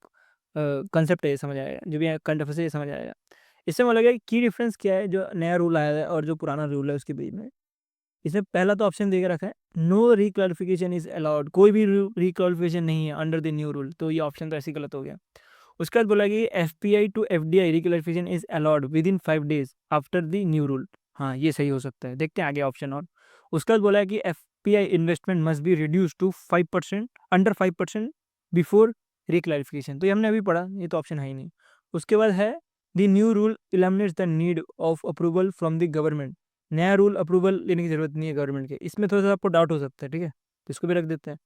[SPEAKER 1] कंसेप्ट है ये समझ आएगा, जो भी करंट अफेयर से ये समझ आएगा। इससे मुझे लगा कि की डिफरेंस क्या है जो नया रूल आया है और जो पुराना रूल है उसके बीच में। इसमें पहला तो ऑप्शन दे के रखा है, नो रिक्वालिफिकेशन इज अलाउड, कोई भी रिक्वालिफिकेशन नहीं है अंडर द न्यू रूल, तो ये ऑप्शन तो ऐसे ही गलत हो गया। उसके बाद बोला कि FPI to FDI requalification is allowed within 5 days after the new rule. हाँ ये सही हो सकता है, देखते हैं आगे ऑप्शन। और उसके बाद बोला है कि FPI investment must be reduce to 5%, under 5% before reclassification, तो ये हमने अभी पढ़ा, ये तो ऑप्शन है ही नहीं। उसके बाद है the new rule eliminates the need of approval from the government, नया रूल अप्रूवल लेने की जरूरत नहीं है गवर्नमेंट के, इसमें थोड़ा सा आपको डाउट हो सकता है, ठीक है? तो इसको भी रख देते हैं।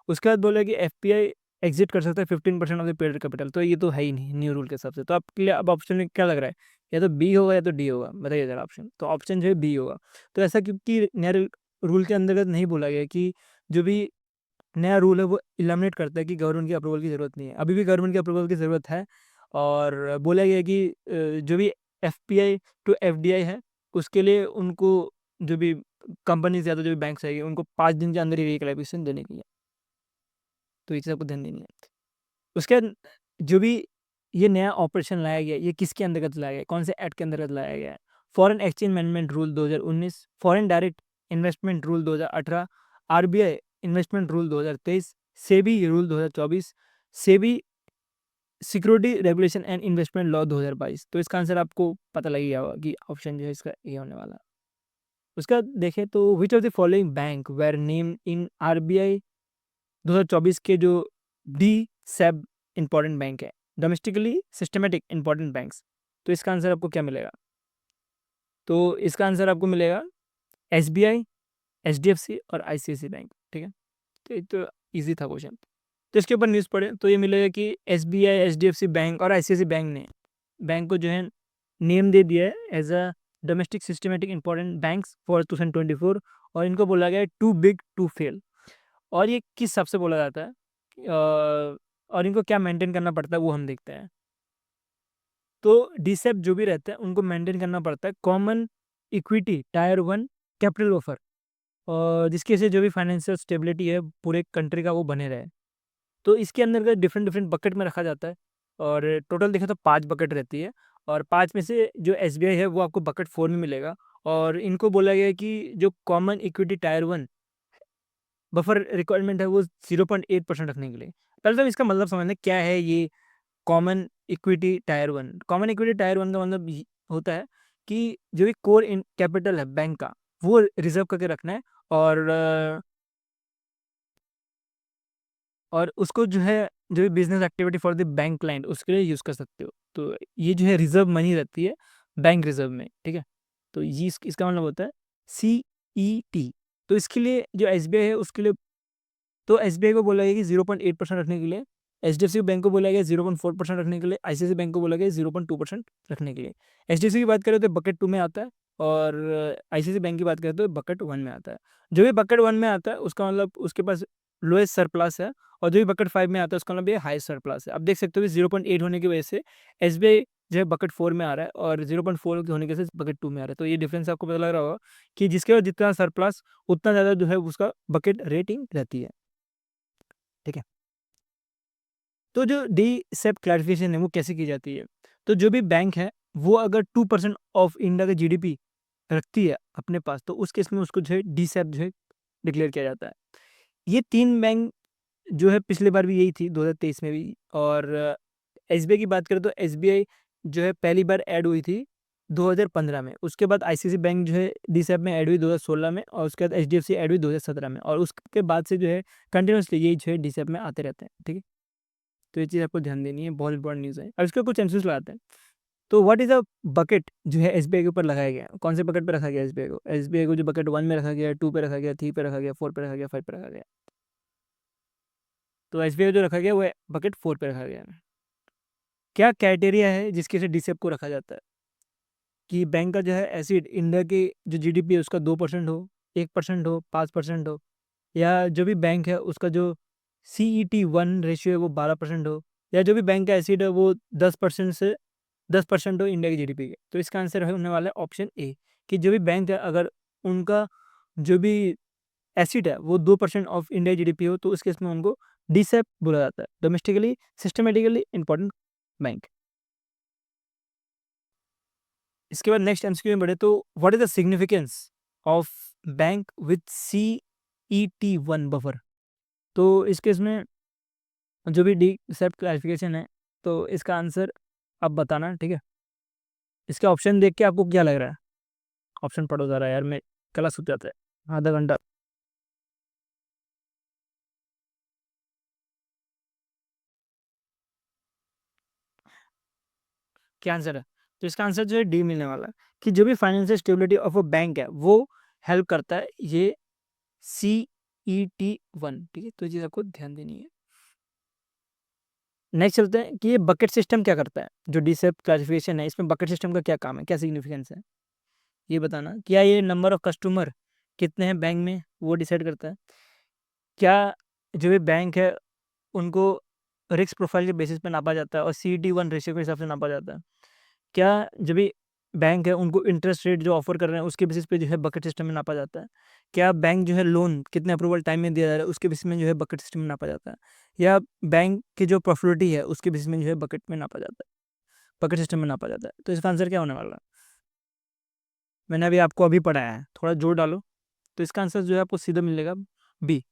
[SPEAKER 1] उसके बाद बोला कि एफपीआई एग्जिट कर सकता है 15% ऑफ द पेड कैपिटल, तो ये तो है ही नहीं न्यू रूल के हिसाब से। तो आपके लिए अब ऑप्शन में क्या लग रहा है, या तो बी होगा या तो डी होगा, बताइए जरा ऑप्शन। तो ऑप्शन जो है बी होगा। तो ऐसा क्योंकि नया रूल के अंतर्गत नहीं बोला गया कि जो भी नया रूल है वो इलिमिनेट करता है कि गवर्नमेंट की अप्रूवल की ज़रूरत नहीं है, अभी भी गवर्नमेंट की अप्रूवल की ज़रूरत है। और बोला गया कि जो भी एफपीआई टू एफडीआई है उसके लिए उनको जो भी कंपनीज या तो जो भी बैंक्स है उनको 5 दिन के अंदर ही रिक्लैरिफिकेशन देने की है, तो ये चीज़ आपको ध्यान देनी है। उसके बाद जो भी ये नया ऑपरेशन लाया गया ये किसके अंतर्गत लाया गया, कौन से एक्ट के अंतर्गत लाया गया है? Foreign exchange management rule 2019, foreign direct investment rule 2018, RBI investment rule 2023, SEBI rule 2024, SEBI security regulation and investment law 2022। तो इसका आंसर आपको पता लग गया होगा कि ऑप्शन जो है इसका ये होने वाला है। उसका देखें तो which of the following bank were name in RBI 2024 के जो डी सेब इंपॉर्टेंट बैंक है, डोमेस्टिकली सिस्टमेटिक इंपॉर्टेंट बैंक्स, तो इसका आंसर आपको क्या मिलेगा? तो इसका आंसर आपको मिलेगा SBI, HDFC और ICICI बैंक। ठीक है, तो ये तो ईजी था क्वेश्चन। तो इसके ऊपर न्यूज़ पढ़े तो ये मिलेगा कि SBI, HDFC बैंक और ICICI बैंक ने बैंक को जो है नेम दे दिया है as a domestic systematic important banks for 2024, और इनको बोला गया है टू बिग टू फेल। और ये किस हिसाब से बोला जाता है और इनको क्या मेंटेन करना पड़ता है वो हम देखते हैं। तो डीसेप जो भी रहता है उनको मेंटेन करना पड़ता है common equity tyre 1 capital buffer, और जिसकी वजह से जो भी फाइनेंशियल स्टेबिलिटी है पूरे कंट्री का वो बने रहे। तो इसके अंदर का डिफरेंट डिफरेंट बकेट में रखा जाता है, और टोटल देखें तो 5 बकेट रहती है, और 5 में से जो SBI है वो आपको बकेट 4 में मिलेगा। और इनको बोला गया है कि जो common equity tyre 1 buffer requirement है वो 0.8% रखने के लिए। पहले तो इसका मतलब समझना क्या है ये common equity tyre 1। Common equity tyre 1 का मतलब होता है कि जो भी कोर इन कैपिटल है बैंक का वो रिजर्व करके रखना है, और उसको जो है जो भी business activity for the bank client उसके लिए यूज़ कर सकते हो। तो ये जो है रिजर्व मनी रहती है बैंक रिजर्व में। ठीक है, तो ये इसका मतलब होता है CET। तो इसके लिए जो SBI है उसके लिए, तो SBI को बोला गया कि 0.8% रखने के लिए, HDFC बैंक को बोला गया 0.4% रखने के लिए, ICICI बैंक को बोला गया 0.2% रखने के लिए। HDFC की बात करें तो बकेट 2 में आता है, और ICICI बैंक की बात करें तो बकेट 1 में आता है। जो भी बकेट 1 में आता है उसका मतलब उसके पास लोएस्ट सरप्लस है, और जो भी बकेट 5 में आता है उसका मतलब ये हाईएस्ट सरप्लस है। अब देख सकते हो कि 0.8 होने की वजह से SBI जो है बकेट 4 में आ रहा है, और 0.4 होने की वजह से बकेट 2 में आ रहा है। तो ये डिफरेंस आपको पता लग रहा होगा कि जिसके पास जितना सरप्लस उतना ज़्यादा जो है उसका बकेट रेटिंग रहती है। ठीक है, तो जो डी सेप क्लैरिफिकेशन है वो कैसे की जाती है? तो जो भी बैंक है वो अगर 2% ऑफ इंडिया का GDP रखती है अपने पास, तो उस केस में उसको जो है डी सेप जो है डिक्लेयर किया जाता है। ये 3 बैंक जो है पिछली बार भी यही थी 2023 में भी, और SBI की बात करें तो SBI जो है पहली बार ऐड हुई थी 2015 में। उसके बाद ICICI बैंक जो है डी सेप में ऐड हुई 2016 में, और उसके बाद HDFC ऐड हुई 2017 में, और उसके बाद से जो है कंटिन्यूसली यही जो है डी सेप में आते रहते हैं। ठीक है, तो ये चीज़ आपको ध्यान देनी है, बहुत इंपॉर्टेंट न्यूज़ है। अब इसके कुछ एमसीक्यूज लगाते हैं। तो व्हाट इज़ अ बकेट जो है SBI के ऊपर लगाया गया है? कौन से बकेट पे रखा गया SBI को? SBI को जो बकेट 1 में रखा गया, 2 पे रखा गया, 3 पे रखा गया, 4 पे रखा गया, 5 पे रखा गया। तो SBI को जो रखा गया वो बकेट 4 पे रखा गया है। क्या क्राइटेरिया है जिसके से डीसेप को रखा जाता है? कि बैंक का जो है एसिड इंडिया की जो GDP है उसका 2% हो, 1% हो, 5% हो, या जो भी बैंक है उसका जो CET1 रेशियो है वो 12% हो, या जो भी बैंक का एसिड है वो 10% से 10% हो इंडिया की GDP के। तो इसका आंसर है होने वाला है ऑप्शन ए, कि जो भी बैंक है अगर उनका जो भी एसिड है वो 2% ऑफ इंडिया GDP हो, तो उस केस में उनको डीसेप बोला जाता है, डोमेस्टिकली सिस्टमेटिकली इंपॉर्टेंट बैंक। इसके बाद नेक्स्ट MCQ में बढ़े तो what is the significance of bank with CET1 buffer? तो इस केस में जो भी डी सेप क्लासिफिकेशन है तो इसका आंसर आप बताना। ठीक है, इसके ऑप्शन देख के आपको क्या लग रहा है? ऑप्शन पढ़ो ज़रा यार, मैं गला सूख जाता है आधा घंटा। क्या आंसर है? तो इसका आंसर जो है डी मिलने वाला है, कि जो भी financial stability of a bank है वो हेल्प करता है ये CET1। ठीक है, तो ये चीज़ आपको ध्यान देनी है। नेक्स्ट चलते हैं कि ये बकेट सिस्टम क्या करता है। जो डी सेप क्लासिफिकेशन है इसमें बकेट सिस्टम का क्या काम है, क्या सिग्निफिकेंस है, ये बताना। क्या ये नंबर ऑफ कस्टमर कितने हैं बैंक में वो डिसाइड करता है? क्या जो भी बैंक है उनको रिस्क प्रोफाइल के बेसिस पे नापा जाता है और CET1 रेशियो के हिसाब से नापा जाता है? क्या जो भी बैंक है उनको इंटरेस्ट रेट जो ऑफर कर रहे हैं उसके बेसिस पे जो है बकेट सिस्टम में नापा जाता है? क्या बैंक जो है लोन कितने अप्रूवल टाइम में दिया जा रहा है उसके बेसिस में जो है बकेट सिस्टम में नापा जाता है? या बैंक की जो प्रॉफिटेबिलिटी है उसके बेसिस में जो है बकेट में नापा जाता है, बकेट सिस्टम में नापा जाता है? तो इसका आंसर क्या होने वाला है? मैंने अभी आपको अभी पढ़ाया है, थोड़ा जोर डालो। तो इसका आंसर जो है आपको सीधा मिलेगा बी,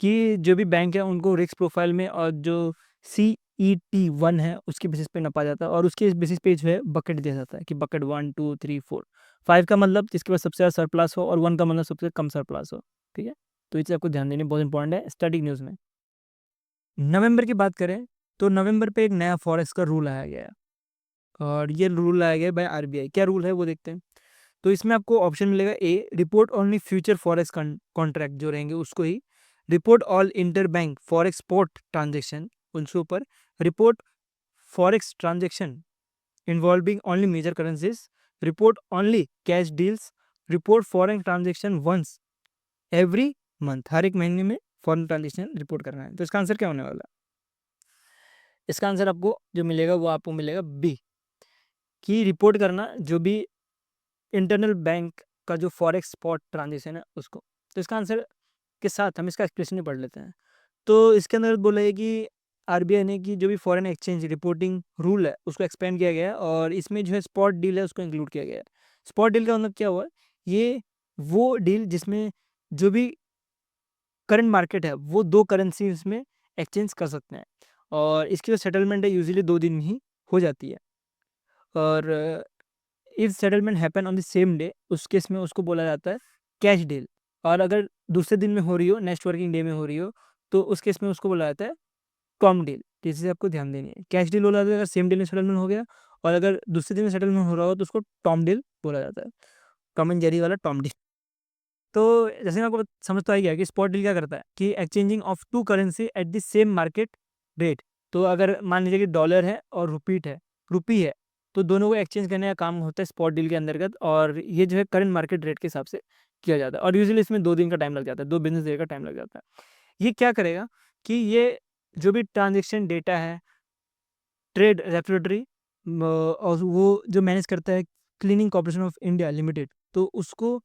[SPEAKER 1] कि जो भी बैंक है उनको रिस्क प्रोफाइल में और जो CET1 है उसके बेसिस पे नापा जाता है, और उसके बेसिस पे जो है बकेट दिया जाता है कि बकेट 1 2 3 4 5 का मतलब जिसके पास सबसे ज़्यादा सरप्लस हो, और 1 का मतलब सबसे कम सरप्लस हो। ठीक है, तो इसे आपको ध्यान देने बहुत इंपॉर्टेंट है स्टैटिक न्यूज़ में। नवंबर की बात करें तो नवंबर पे एक नया फॉरेक्स का रूल आया गया है, और ये रूल लाया गया बाय आरबीआई। क्या रूल है वो देखते हैं। तो इसमें आपको ऑप्शन मिलेगा A, report only future forex contract जो रहेंगे उसको ही, report all inter bank forex spot transaction उनके ऊपर, report forex transaction involving only major currencies, report only cash deals, report foreign transaction once every month, हर एक महीने में फॉरेन ट्रांजेक्शन रिपोर्ट करना है। तो इसका आंसर क्या होने वाला है? इसका आंसर आपको जो मिलेगा वो आपको मिलेगा बी, कि रिपोर्ट करना जो भी इंटरनल बैंक का जो फॉरेक्स स्पॉट ट्रांजेक्शन है उसको। तो इसका आंसर के साथ हम इसका एक्सप्लेनेशन भी पढ़ लेते हैं। तो इसके अंदर बोला है कि आरबीआई ने कि जो भी फॉरेन एक्सचेंज रिपोर्टिंग रूल है उसको एक्सपेंड किया गया है, और इसमें जो है स्पॉट डील है उसको इंक्लूड किया गया है। स्पॉट डील का मतलब क्या हुआ? ये वो डील जिसमें जो भी करंट मार्केट है वो दो करेंसी में एक्सचेंज कर सकते हैं, और इसकी जो सेटलमेंट है यूजुअली 2 दिन में ही हो जाती है। और if settlement happen on the same day, उस केस में उसको बोला जाता है कैश डील। और अगर दूसरे दिन में हो रही हो, नेक्स्ट वर्किंग डे में हो रही हो, तो उस केस में उसको बोला जाता है टॉम डील। जिससे आपको ध्यान देनी है, कैश डील बोला जाता है अगर सेम डे में सेटलमेंट हो गया, और अगर दूसरे दिन में सेटलमेंट हो रहा हो तो उसको टॉम डील बोला जाता है, टॉम एंड जेरी वाला टॉम डील। तो जैसे आपको समझ तो आ गया कि स्पॉट डील क्या करता है कि exchanging of two currency at the same market rate. तो अगर मान लीजिए कि डॉलर है और रुपी है, तो दोनों को एक्सचेंज करने का काम होता है स्पॉट डील के अंतर्गत, और ये जो है करंट मार्केट रेट के हिसाब से किया जाता है, और यूजुअली इसमें 2 दिन का टाइम लग जाता है, 2 बिजनेस डे का टाइम लग जाता है। ये क्या करेगा कि ये जो भी ट्रांजेक्शन डेटा है ट्रेड रेपोजिटरी और वो जो मैनेज करता है cleaning corporation of India limited, तो उसको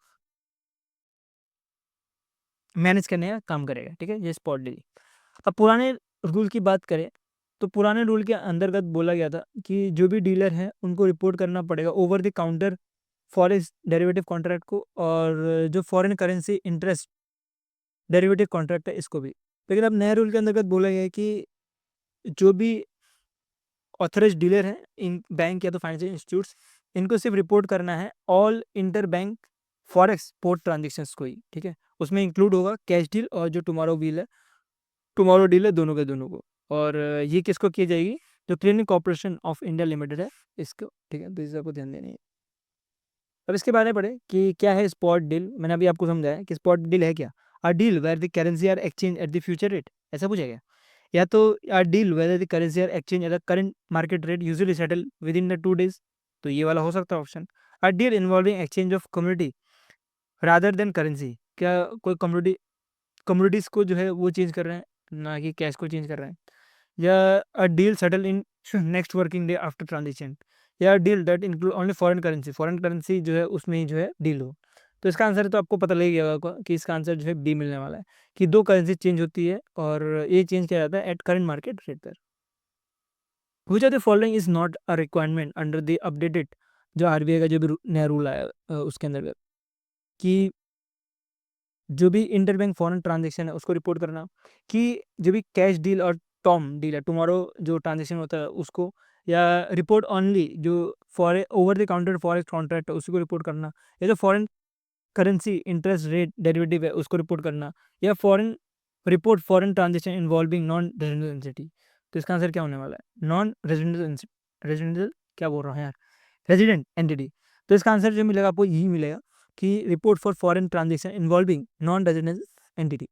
[SPEAKER 1] मैनेज करने का काम करेगा। ठीक है, ये स्पॉट डील। अब पुराने रूल की बात करें तो पुराने रूल के अंतर्गत बोला गया था कि जो भी डीलर हैं उनको रिपोर्ट करना पड़ेगा over the counter forex derivative contract को, और जो foreign currency interest derivative contract है इसको भी। लेकिन अब नए रूल के अंतर्गत बोला गया है कि जो भी ऑथराइज्ड डीलर हैं इन बैंक या तो फाइनेंशियल इंस्टीट्यूट्स, इनको सिर्फ रिपोर्ट करना है all inter bank forex spot transactions को ही। ठीक है, उसमें इंक्लूड होगा कैश डील और जो टुमारो डील है, दोनों के दोनों को। और ये किसको की जाएगी? जो clinic corporation of India limited है इसको। ठीक है, तो इस सबको ध्यान देना है। अब इसके बारे में पढ़े कि क्या है स्पॉट डील। मैंने अभी आपको समझाया कि स्पॉट डील है क्या। A deal where the currency are exchange at the future rate, ऐसा पूछा गया। या तो a deal where the currency are exchange at the current market rate usually settle within the 2 days, तो ये वाला हो सकता है option. A deal involving exchange of community rather than currency, क्या कोई कम्युनिटीज़ को जो है वो चेंज कर रहे हैं, ना कि कैश को चेंज कर रहे हैं। या a deal settle in next working day after transition, या deal that include only foreign currency जो है उसमें ही जो है डील हो। तो इसका आंसर तो आपको पता लग गया होगा कि इसका आंसर जो है बी मिलने वाला है, कि दो करेंसी चेंज होती है और ये चेंज किया जाता है एट करंट मार्केट रेट पर। Which of the following is not a requirement under the updated, जो आरबीआई का जो भी नया रूल आया उसके अंदर, कि जो भी इंटर बैंक फॉरेन ट्रांजेक्शन है उसको रिपोर्ट करना, कि जो भी कैश डील और टॉम डील है टुमारो जो ट्रांजेक्शन होता है उसको, या रिपोर्ट ओनली जो for over the counter forex contract है उसको रिपोर्ट करना, या जो foreign currency interest rate derivative है उसको रिपोर्ट करना, या foreign transaction involving non residential entity. तो इसका आंसर क्या होने वाला है? नॉन रेजिडेंशियल क्या बोल रहा है यार, रेजिडेंट एंटिटी। तो इसका आंसर जो मिलेगा आपको यही मिलेगा कि report for foreign transaction involving non residential entity.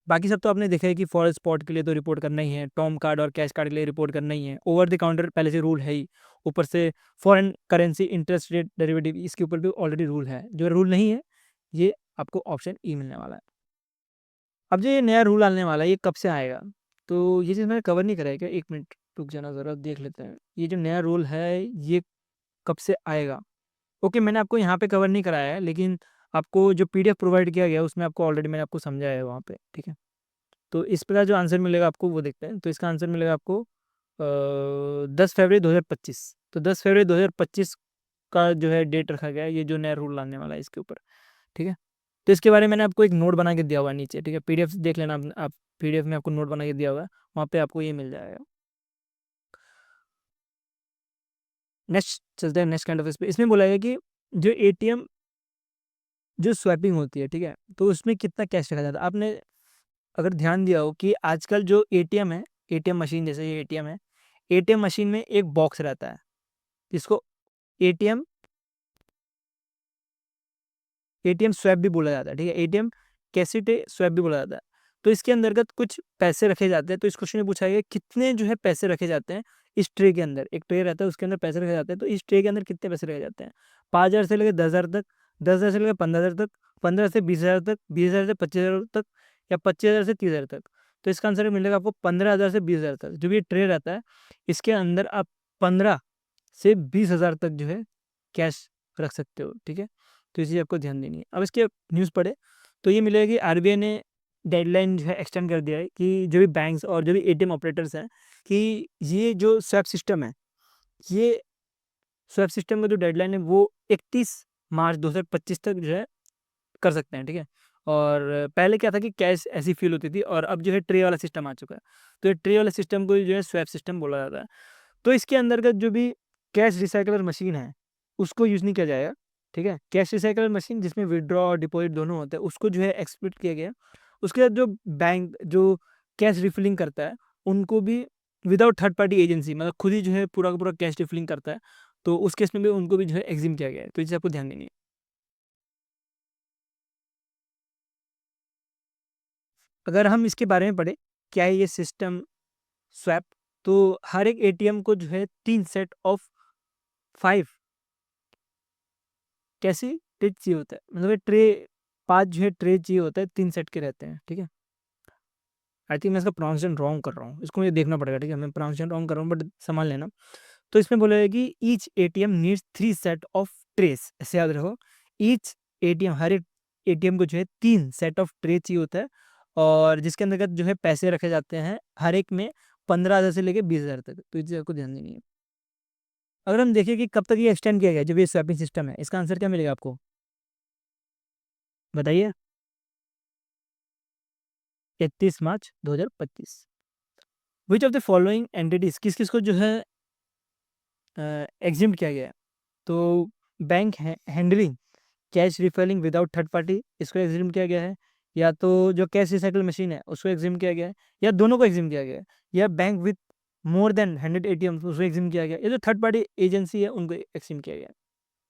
[SPEAKER 1] बाकी सब तो आपने देखा है कि फॉर स्पॉट के लिए तो रिपोर्ट करना ही है, टॉम कार्ड और कैश कार्ड के लिए रिपोर्ट करना ही है, ओवर द काउंटर पहले से रूल है ही, ऊपर से foreign currency interest rate derivative इसके ऊपर भी ऑलरेडी रूल है। जो रूल नहीं है ये आपको ऑप्शन ई मिलने वाला है। अब जो ये नया रूल आने वाला है ये कब से आएगा, तो ये चीज़ मैंने कवर नहीं करा है क्या, 1 मिनट रुक जाना ज़रा देख लेते हैं। ये जो नया रूल है ये कब से आएगा? ओके, मैंने आपको यहाँ पे कवर नहीं कराया है, लेकिन आपको जो पीडीएफ प्रोवाइड किया गया है उसमें आपको ऑलरेडी मैंने आपको समझाया है वहाँ पे। ठीक है, तो इस प्रकार जो आंसर मिलेगा आपको वो देखते हैं। तो इसका आंसर मिलेगा आपको 10 फरवरी 2025। तो 10 फरवरी 2025 का जो है डेट रखा गया है, ये जो नया रूल आने वाला है इसके ऊपर। ठीक है, तो इसके बारे में मैंने आपको एक नोट बना के दिया हुआ है नीचे। ठीक है, पीडीएफ देख लेना आप पीडीएफ में आपको नोट बना के दिया हुआ है, वहाँ पे आपको ये मिल जाएगा। नेक्स्ट चलते हैं नेक्स्ट काइंड ऑफ इस पे। इसमें बोला गया कि जो एटीएम जो स्वैपिंग होती है, ठीक है, तो उसमें कितना कैश रखा जाता है। आपने अगर ध्यान दिया हो कि आजकल जो एटीएम है, एटीएम मशीन जैसे ये एटीएम है, एटीएम मशीन में एक बॉक्स रहता है, इसको एटीएम एटीएम स्वैप भी बोला जाता है, ठीक है, एटीएम कैसेट स्वैप भी बोला जाता है। तो इसके अंतर्गत कुछ पैसे रखे जाते हैं। तो इस क्वेश्चन में पूछा गया कितने जो है पैसे रखे जाते हैं इस ट्रे के अंदर। एक ट्रे रहता है, उसके अंदर पैसे रखे जाते हैं। तो इस ट्रे के अंदर कितने पैसे रखे जाते हैं? 5,000 से लेकर 10,000 तक, 10,000 से लेकर 15,000 तक, 15 से 20,000 तक, 20,000 से 25,000 तक, या 25,000 से 30,000 तक। तो इसका आंसर मिलेगा आपको 15,000 से 20,000 तक। जो भी ये ट्रे रहता है इसके अंदर आप 15 से 20,000 तक जो है कैश रख सकते हो, ठीक है। तो इसी आपको ध्यान देनी है। अब इसके न्यूज़ पढ़े तो ये मिलेगा कि आरबीआई ने डेडलाइन जो है एक्सटेंड कर दिया है कि जो भी बैंक्स और जो भी एटीएम ऑपरेटर्स हैं कि ये जो स्वैप सिस्टम है, ये स्वैप सिस्टम का जो डेडलाइन है वो 31 मार्च 2025 तक जो है कर सकते हैं, ठीक है। और पहले क्या था कि कैश ऐसी फील होती थी, और अब जो है ट्रे वाला सिस्टम आ चुका है। तो ये ट्रे वाला सिस्टम को जो है स्वैप सिस्टम बोला जाता है। तो इसके अंतर्गत जो भी कैश रिसाइकलर मशीन है उसको यूज़ नहीं किया जाएगा, ठीक है। कैश रिसाइकलर मशीन जिसमें विड्रॉ और डिपॉजिट दोनों होते हैं उसको जो है एक्सक्लूड किया गया। उसके बाद जो बैंक जो कैश रिफिलिंग करता है उनको भी विदाउट थर्ड पार्टी एजेंसी, मतलब खुद ही जो है पूरा का पूरा कैश रिफिलिंग करता है, तो उस केस में भी उनको भी जो है एग्जिम किया गया है। तो इसे आपको ध्यान देनी है। अगर हम इसके बारे में पढ़े क्या है ये सिस्टम स्वैप, तो हर एक एटीएम को जो है 3 सेट ऑफ 5 कैसी ट्रे चाहिए होता है, मतलब ये ट्रे 5 जो है ट्रे चाहिए होता है, 3 सेट के रहते हैं, ठीक है। आई थिंक मैं इसका प्रोनाउंसिएशन रॉन्ग कर रहा हूँ, इसको मुझे देखना पड़ेगा, ठीक है। मैं प्रोनाउंसिएशन रॉन्ग कर रहा हूँ बट संभाल लेना। तो इसमें बोला है कि each ATM needs 3 set of trace, ऐसे याद रखो। ईच एटीएम, हर एक एटीएम को जो है 3 सेट ऑफ ट्रे चाहिए होता है, और जिसके अंतर्गत जो है पैसे रखे जाते हैं हर एक में 15,000 से लेकर 20,000 तक। तो इस चीज़ को ध्यान देनी है। अगर हम देखें कि कब तक ये एक्सटेंड किया गया जो भी स्वैपिंग सिस्टम है, इसका आंसर क्या मिलेगा आपको, बताइए। 31 मार्च 2025। विच ऑफ द फॉलोइंग एंटिटीज, किस किस को जो है एग्जिम किया गया है? तो bank handling cash refilling without third party, इसको एग्जिम किया गया है। या तो जो कैश रिसाइकल मशीन है उसको एग्जिम किया गया है, या दोनों को एग्जिम किया गया है। या bank with more than 100 ATM उसको एग्जिम किया गया, या जो थर्ड पार्टी एजेंसी है उनको एग्जिम किया गया है।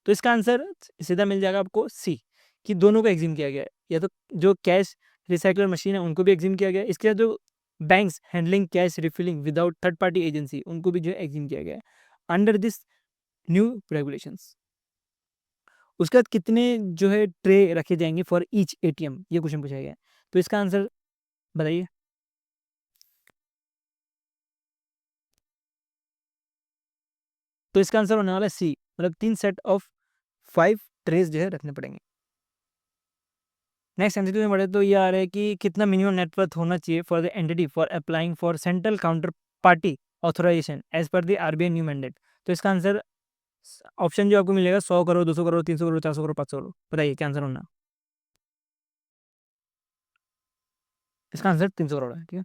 [SPEAKER 1] तो इसका आंसर सीधा मिल जाएगा आपको सी, कि दोनों को एग्जिम किया गया है। या तो जो कैश रिसाइकलर मशीन है उनको भी एग्जिम किया गया है, इसके बाद जो banks handling cash refilling without third party agency उनको भी जो है एग्जिम किया गया है अंडर दिस न्यू रेगुलेशंस। उसके बाद कितने जो है ट्रे रखे जाएंगे फॉर ईच एटीएम, ये क्वेश्चन पूछा गया है। तो इसका आंसर बताइए। तो इसका आंसर होने वाला है सी, मतलब 3 सेट ऑफ 5 ट्रेस जो है रखने पड़ेंगे। नेक्स्ट एंटिटी में बढ़े तो ये आ रहा है कि कितना मिनिमम नेटवर्थ होना चाहिए for the entity for applying for central counter party authorization as per the RBI new mandate. तो इसका आंसर ऑप्शन जो आपको मिलेगा 100 करोड़, 200 करोड़, 300 करोड़, 400 करोड़, 500 करोड़, बताइए क्या आंसर होना। इसका आंसर 300 करोड़ है, ठीक है।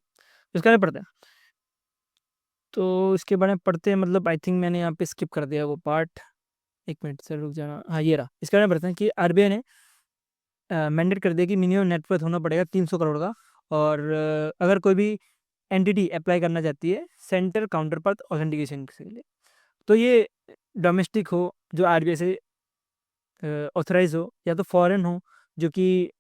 [SPEAKER 1] इसका क्या पढ़ते हैं, तो इसके बारे में पढ़ते हैं, मतलब आई थिंक मैंने यहाँ पे स्किप कर दिया वो पार्ट। एक मिनट से रुक जाना, हाँ ये रहा। इसके बारे में पढ़ते हैं कि आरबीआई ने मैंडेट कर दिया कि मिनिमम नेटवर्थ होना पड़ेगा 300 करोड़ का, और अगर कोई भी एंटिटी अप्लाई करना चाहती है सेंटर काउंटर पार्ट ऑथेंटिकेशन के लिए, तो ये डोमेस्टिक हो जो आरबीआई से ऑथराइज हो, या तो फॉरेन हो जो कि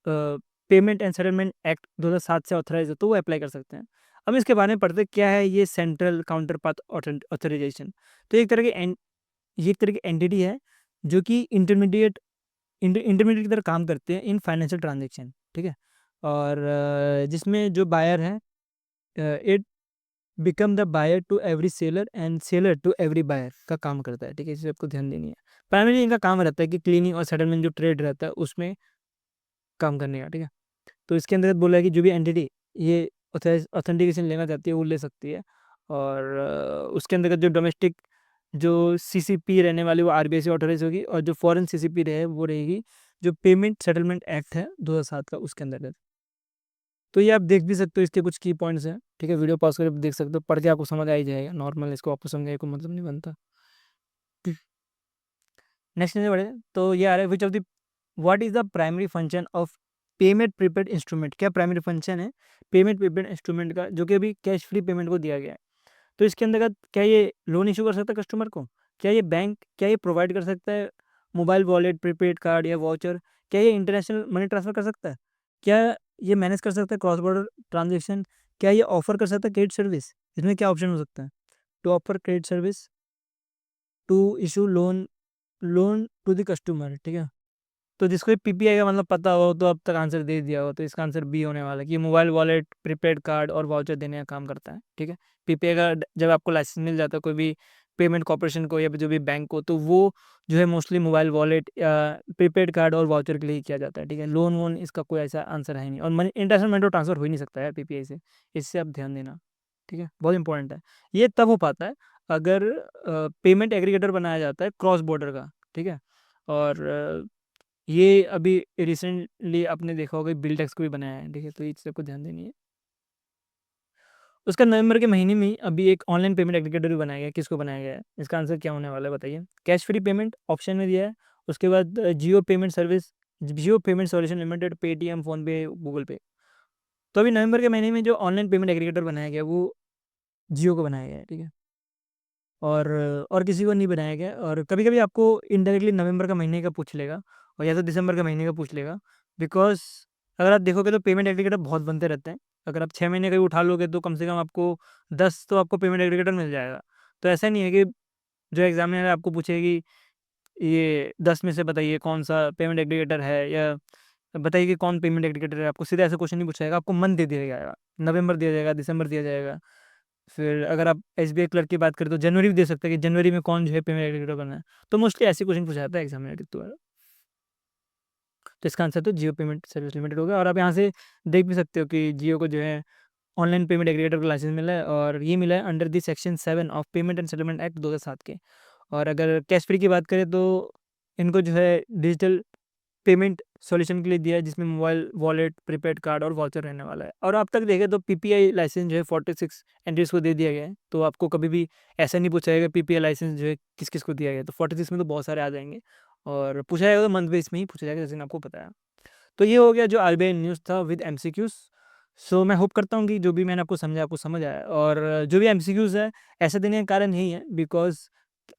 [SPEAKER 1] पेमेंट एंड सेटलमेंट एक्ट 2007 से ऑथराइज हो, तो वो अप्लाई कर सकते हैं। अब इसके बारे में पढ़ते क्या है ये सेंट्रल काउंटर पार्ट ऑथराइजेशन। तो एक तरह के ये एक तरह की एंटिटी है जो कि इंटरमीडिएट की तरह काम करते हैं इन फाइनेंशियल ट्रांजेक्शन, ठीक है। और जिसमें जो बायर है it become the buyer to every seller and seller to every buyer का काम करता है, ठीक है। इसे आपको ध्यान देनी है। प्राइमरी इनका काम रहता है कि क्लीनिंग और सेटलमेंट जो ट्रेड रहता है उसमें काम करने का, ठीक है। तो इसके अंदर बोला है कि जो भी एंटिटी ये ऑथेंटिकेशन लेना चाहती है वो ले सकती है, और उसके अंतर्गत जो डोमेस्टिक जो सीसीपी रहने वाली वो आरबीआई से ऑथराइज होगी, और जो फॉरेन सीसीपी रहे वो रहेगी जो पेमेंट सेटलमेंट एक्ट है 2007 का उसके अंदर। तो ये आप देख भी सकते हो, इसके कुछ की पॉइंट्स हैं, ठीक है। वीडियो पॉज करके देख सकते हो, पढ़ के आपको समझ आ ही जाएगा। नॉर्मल इसको आपको समझाने को मतलब नहीं बनता। नेक्स्ट में बढ़े तो ये आ रहा है which of the what is the primary function of payment prepaid instrument. क्या प्राइमरी फंक्शन है पेमेंट प्रीपेड इंस्ट्रूमेंट का जो कि अभी कैश फ्री पेमेंट को दिया गया है। तो इसके अंतर्गत क्या ये लोन इशू कर सकता है कस्टमर को, क्या ये प्रोवाइड कर सकता है मोबाइल वॉलेट, प्रीपेड कार्ड या वाउचर? क्या ये इंटरनेशनल मनी ट्रांसफ़र कर सकता है? क्या ये मैनेज कर सकता है क्रॉस बॉर्डर ट्रांज़ैक्शन? क्या ये ऑफ़र कर सकता है क्रेडिट सर्विस? इसमें क्या ऑप्शन हो सकता है? To offer credit service, to issue loan to the customer, ठीक है? तो जिसको ये पीपीआई का मतलब पता हो तो अब तक आंसर दे दिया हो, तो इसका आंसर बी होने वाला है कि मोबाइल वॉलेट, प्रीपेड कार्ड और वाउचर देने का काम करता है, ठीक है? पीपीआई का जब आपको लाइसेंस मिल जाता है कोई भी पेमेंट कॉर्पोरेशन को या जो भी बैंक को, तो वो जो है मोस्टली मोबाइल वॉलेट या प्रीपेड कार्ड और वाउचर के लिए ही किया जाता है, ठीक है? लोन वोन इसका कोई ऐसा आंसर है नहीं, और मनी इंटरनेशनल मनी तो ट्रांसफर हो ही नहीं सकता है पीपीआई से, इससे आप ध्यान देना, ठीक है? बहुत इंपॉर्टेंट है। ये तब हो पाता है अगर पेमेंट एग्रीगेटर बनाया जाता है क्रॉस बॉर्डर का, ठीक है? और ये अभी रिसेंटली आपने देखा होगा बिल्डेक्स को भी बनाया है, ठीक है? तो इस चीज़ को ध्यान देनी है। उसका नवंबर के महीने में ही अभी एक ऑनलाइन पेमेंट एग्रीगेटर भी बनाया गया है। किसको बनाया गया है? इसका आंसर क्या होने वाला है बताइए? कैश फ्री पेमेंट ऑप्शन में दिया है, उसके बाद Jio payment service, Jio payment solution limited, Paytm, PhonePe, Google Pay. तो अभी नवंबर के महीने में जो ऑनलाइन पेमेंट एग्रीगेटर बनाया गया है वो जियो को बनाया गया है, ठीक है? और किसी को नहीं बनाया गया, और कभी-कभी आपको इनडायरेक्टली नवंबर का महीने का पूछ लेगा और या तो दिसंबर का महीने का पूछ लेगा, बिकॉज़ अगर आप देखोगे तो पेमेंट एग्रीगेटर बहुत बनते रहते हैं। अगर आप 6 महीने का भी उठा लोगे तो कम से कम आपको 10 तो आपको पेमेंट एग्रीगेटर मिल जाएगा। तो ऐसा नहीं है कि जो एग्ज़ामिनर आपको पूछेगी ये 10 में से बताइए कौन-सा पेमेंट एग्रीगेटर है, या बताइए कि कौन पेमेंट एग्रीगेटर है, आपको सीधा ऐसा क्वेश्चन नहीं पूछा जाएगा, आपको मंथ दे दिया जाएगा। नवंबर दिया जाएगा, दिसंबर दिया जाएगा। फिर अगर आप एसबीआई क्लर्क की बात करें तो जनवरी भी दे सकते हैं कि जनवरी में कौन जो है पेमेंट एग्रीगेटर बना है। तो मोस्टली ऐसे क्वेश्चन पूछा जाता है एग्जामिनर के द्वारा। तो इसका आंसर तो जियो पेमेंट सर्विस लिमिटेड होगा, और आप यहाँ से देख भी सकते हो कि जियो को जो है ऑनलाइन पेमेंट एग्रीगेटर का लाइसेंस मिला है, और ये मिला है under the section 7 of payment and settlement act 2007 के। और अगर कैश फ्री की बात करें तो इनको जो है डिजिटल पेमेंट सॉल्यूशन के लिए दिया है, जिसमें मोबाइल वॉलेट, प्रीपेड कार्ड और वाउचर रहने वाला है। और अब तक देखें तो पीपीआई लाइसेंस जो है 46 एंट्रीज़ को दे दिया गया है, तो आपको कभी भी ऐसा नहीं पूछा जाएगा पीपीआई लाइसेंस जो है किस-किस को दिया गया है। तो 46 में तो बहुत सारे आ जाएँगे, और पूछा जाएगा तो मंथ बेस में ही पूछा जाएगा, जैसे मैंने आपको बताया। तो ये हो गया जो आरबीआई न्यूज़ था विद एमसीक्यूज़। सो मैं होप करता हूँ कि जो भी मैंने आपको समझाया, आपको समझ आया, और जो भी एमसीक्यूज़ है ऐसा देने का कारण यही है बिकॉज़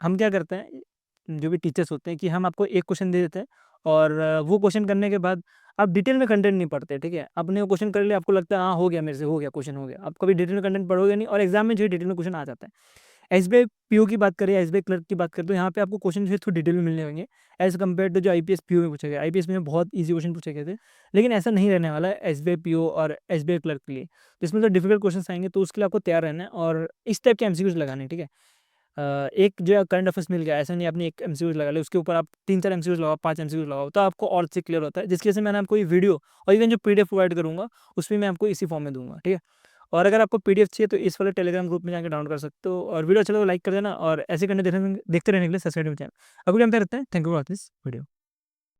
[SPEAKER 1] हम क्या करते हैं, जो भी टीचर्स होते हैं, कि हम आपको एक क्वेश्चन दे देते हैं, और वो क्वेश्चन करने के बाद आप डिटेल में कंटेंट नहीं पढ़ते, ठीक है? आपने वो क्वेश्चन कर लिया, आपको लगता है हाँ, हो गया मेरे से, हो गया, क्वेश्चन हो गया। आप कभी डिटेल में कंटेंट पढ़ोगे नहीं, और एग्ज़ाम में जो है डिटेल में क्वेश्चन आ जाता है। एसबीआई पीओ की बात करें, एसबीआई क्लर्क की बात करें, तो यहाँ पे आपको क्वेश्चन जो है थोड़ी डिटेल में मिलने होंगे एज़ कम्पेयर टू जो आईपीएस पीओ में पूछे गए। आईपीएस में बहुत ईज़ी क्वेश्चन पूछे गए थे, लेकिन ऐसा नहीं रहने वाला है एसबीआई पीओ और एसबीआई क्लर्क के लिए। तो इसमें तो डिफिकल्ट क्वेश्चन्स आएँगे, तो उसके लिए आपको तैयार रहना है और इस टाइप के एमसीक्यूज़ लगाने हैं, ठीक है? एक जो है करंट अफेयर्स मिल गया, ऐसा नहीं आपने एक एमसीक्यूज़ लगा लिया, उसके ऊपर आप 3-4 एमसीक्यूज़ लगाओ, 5 एमसीक्यूज़ लगाओ, तो आपको और अच्छे क्लियर होता है। जिसकी वजह से मैंने आपको ये वीडियो और इवन जो पीडीएफ प्रोवाइड करूँगा, उसमें मैं आपको इसी फॉर्म में दूँगा, ठीक है? और अगर आपको पीडीएफ चाहिए तो इस वाले टेलीग्राम ग्रुप में जाके डाउनलोड कर सकते हो, और वीडियो अच्छा लगा तो लाइक कर देना, और ऐसे कंटेंट देखते रहने के लिए सब्सक्राइब चैनल। अभी हम पे रहते हैं। Thank you for watching this video.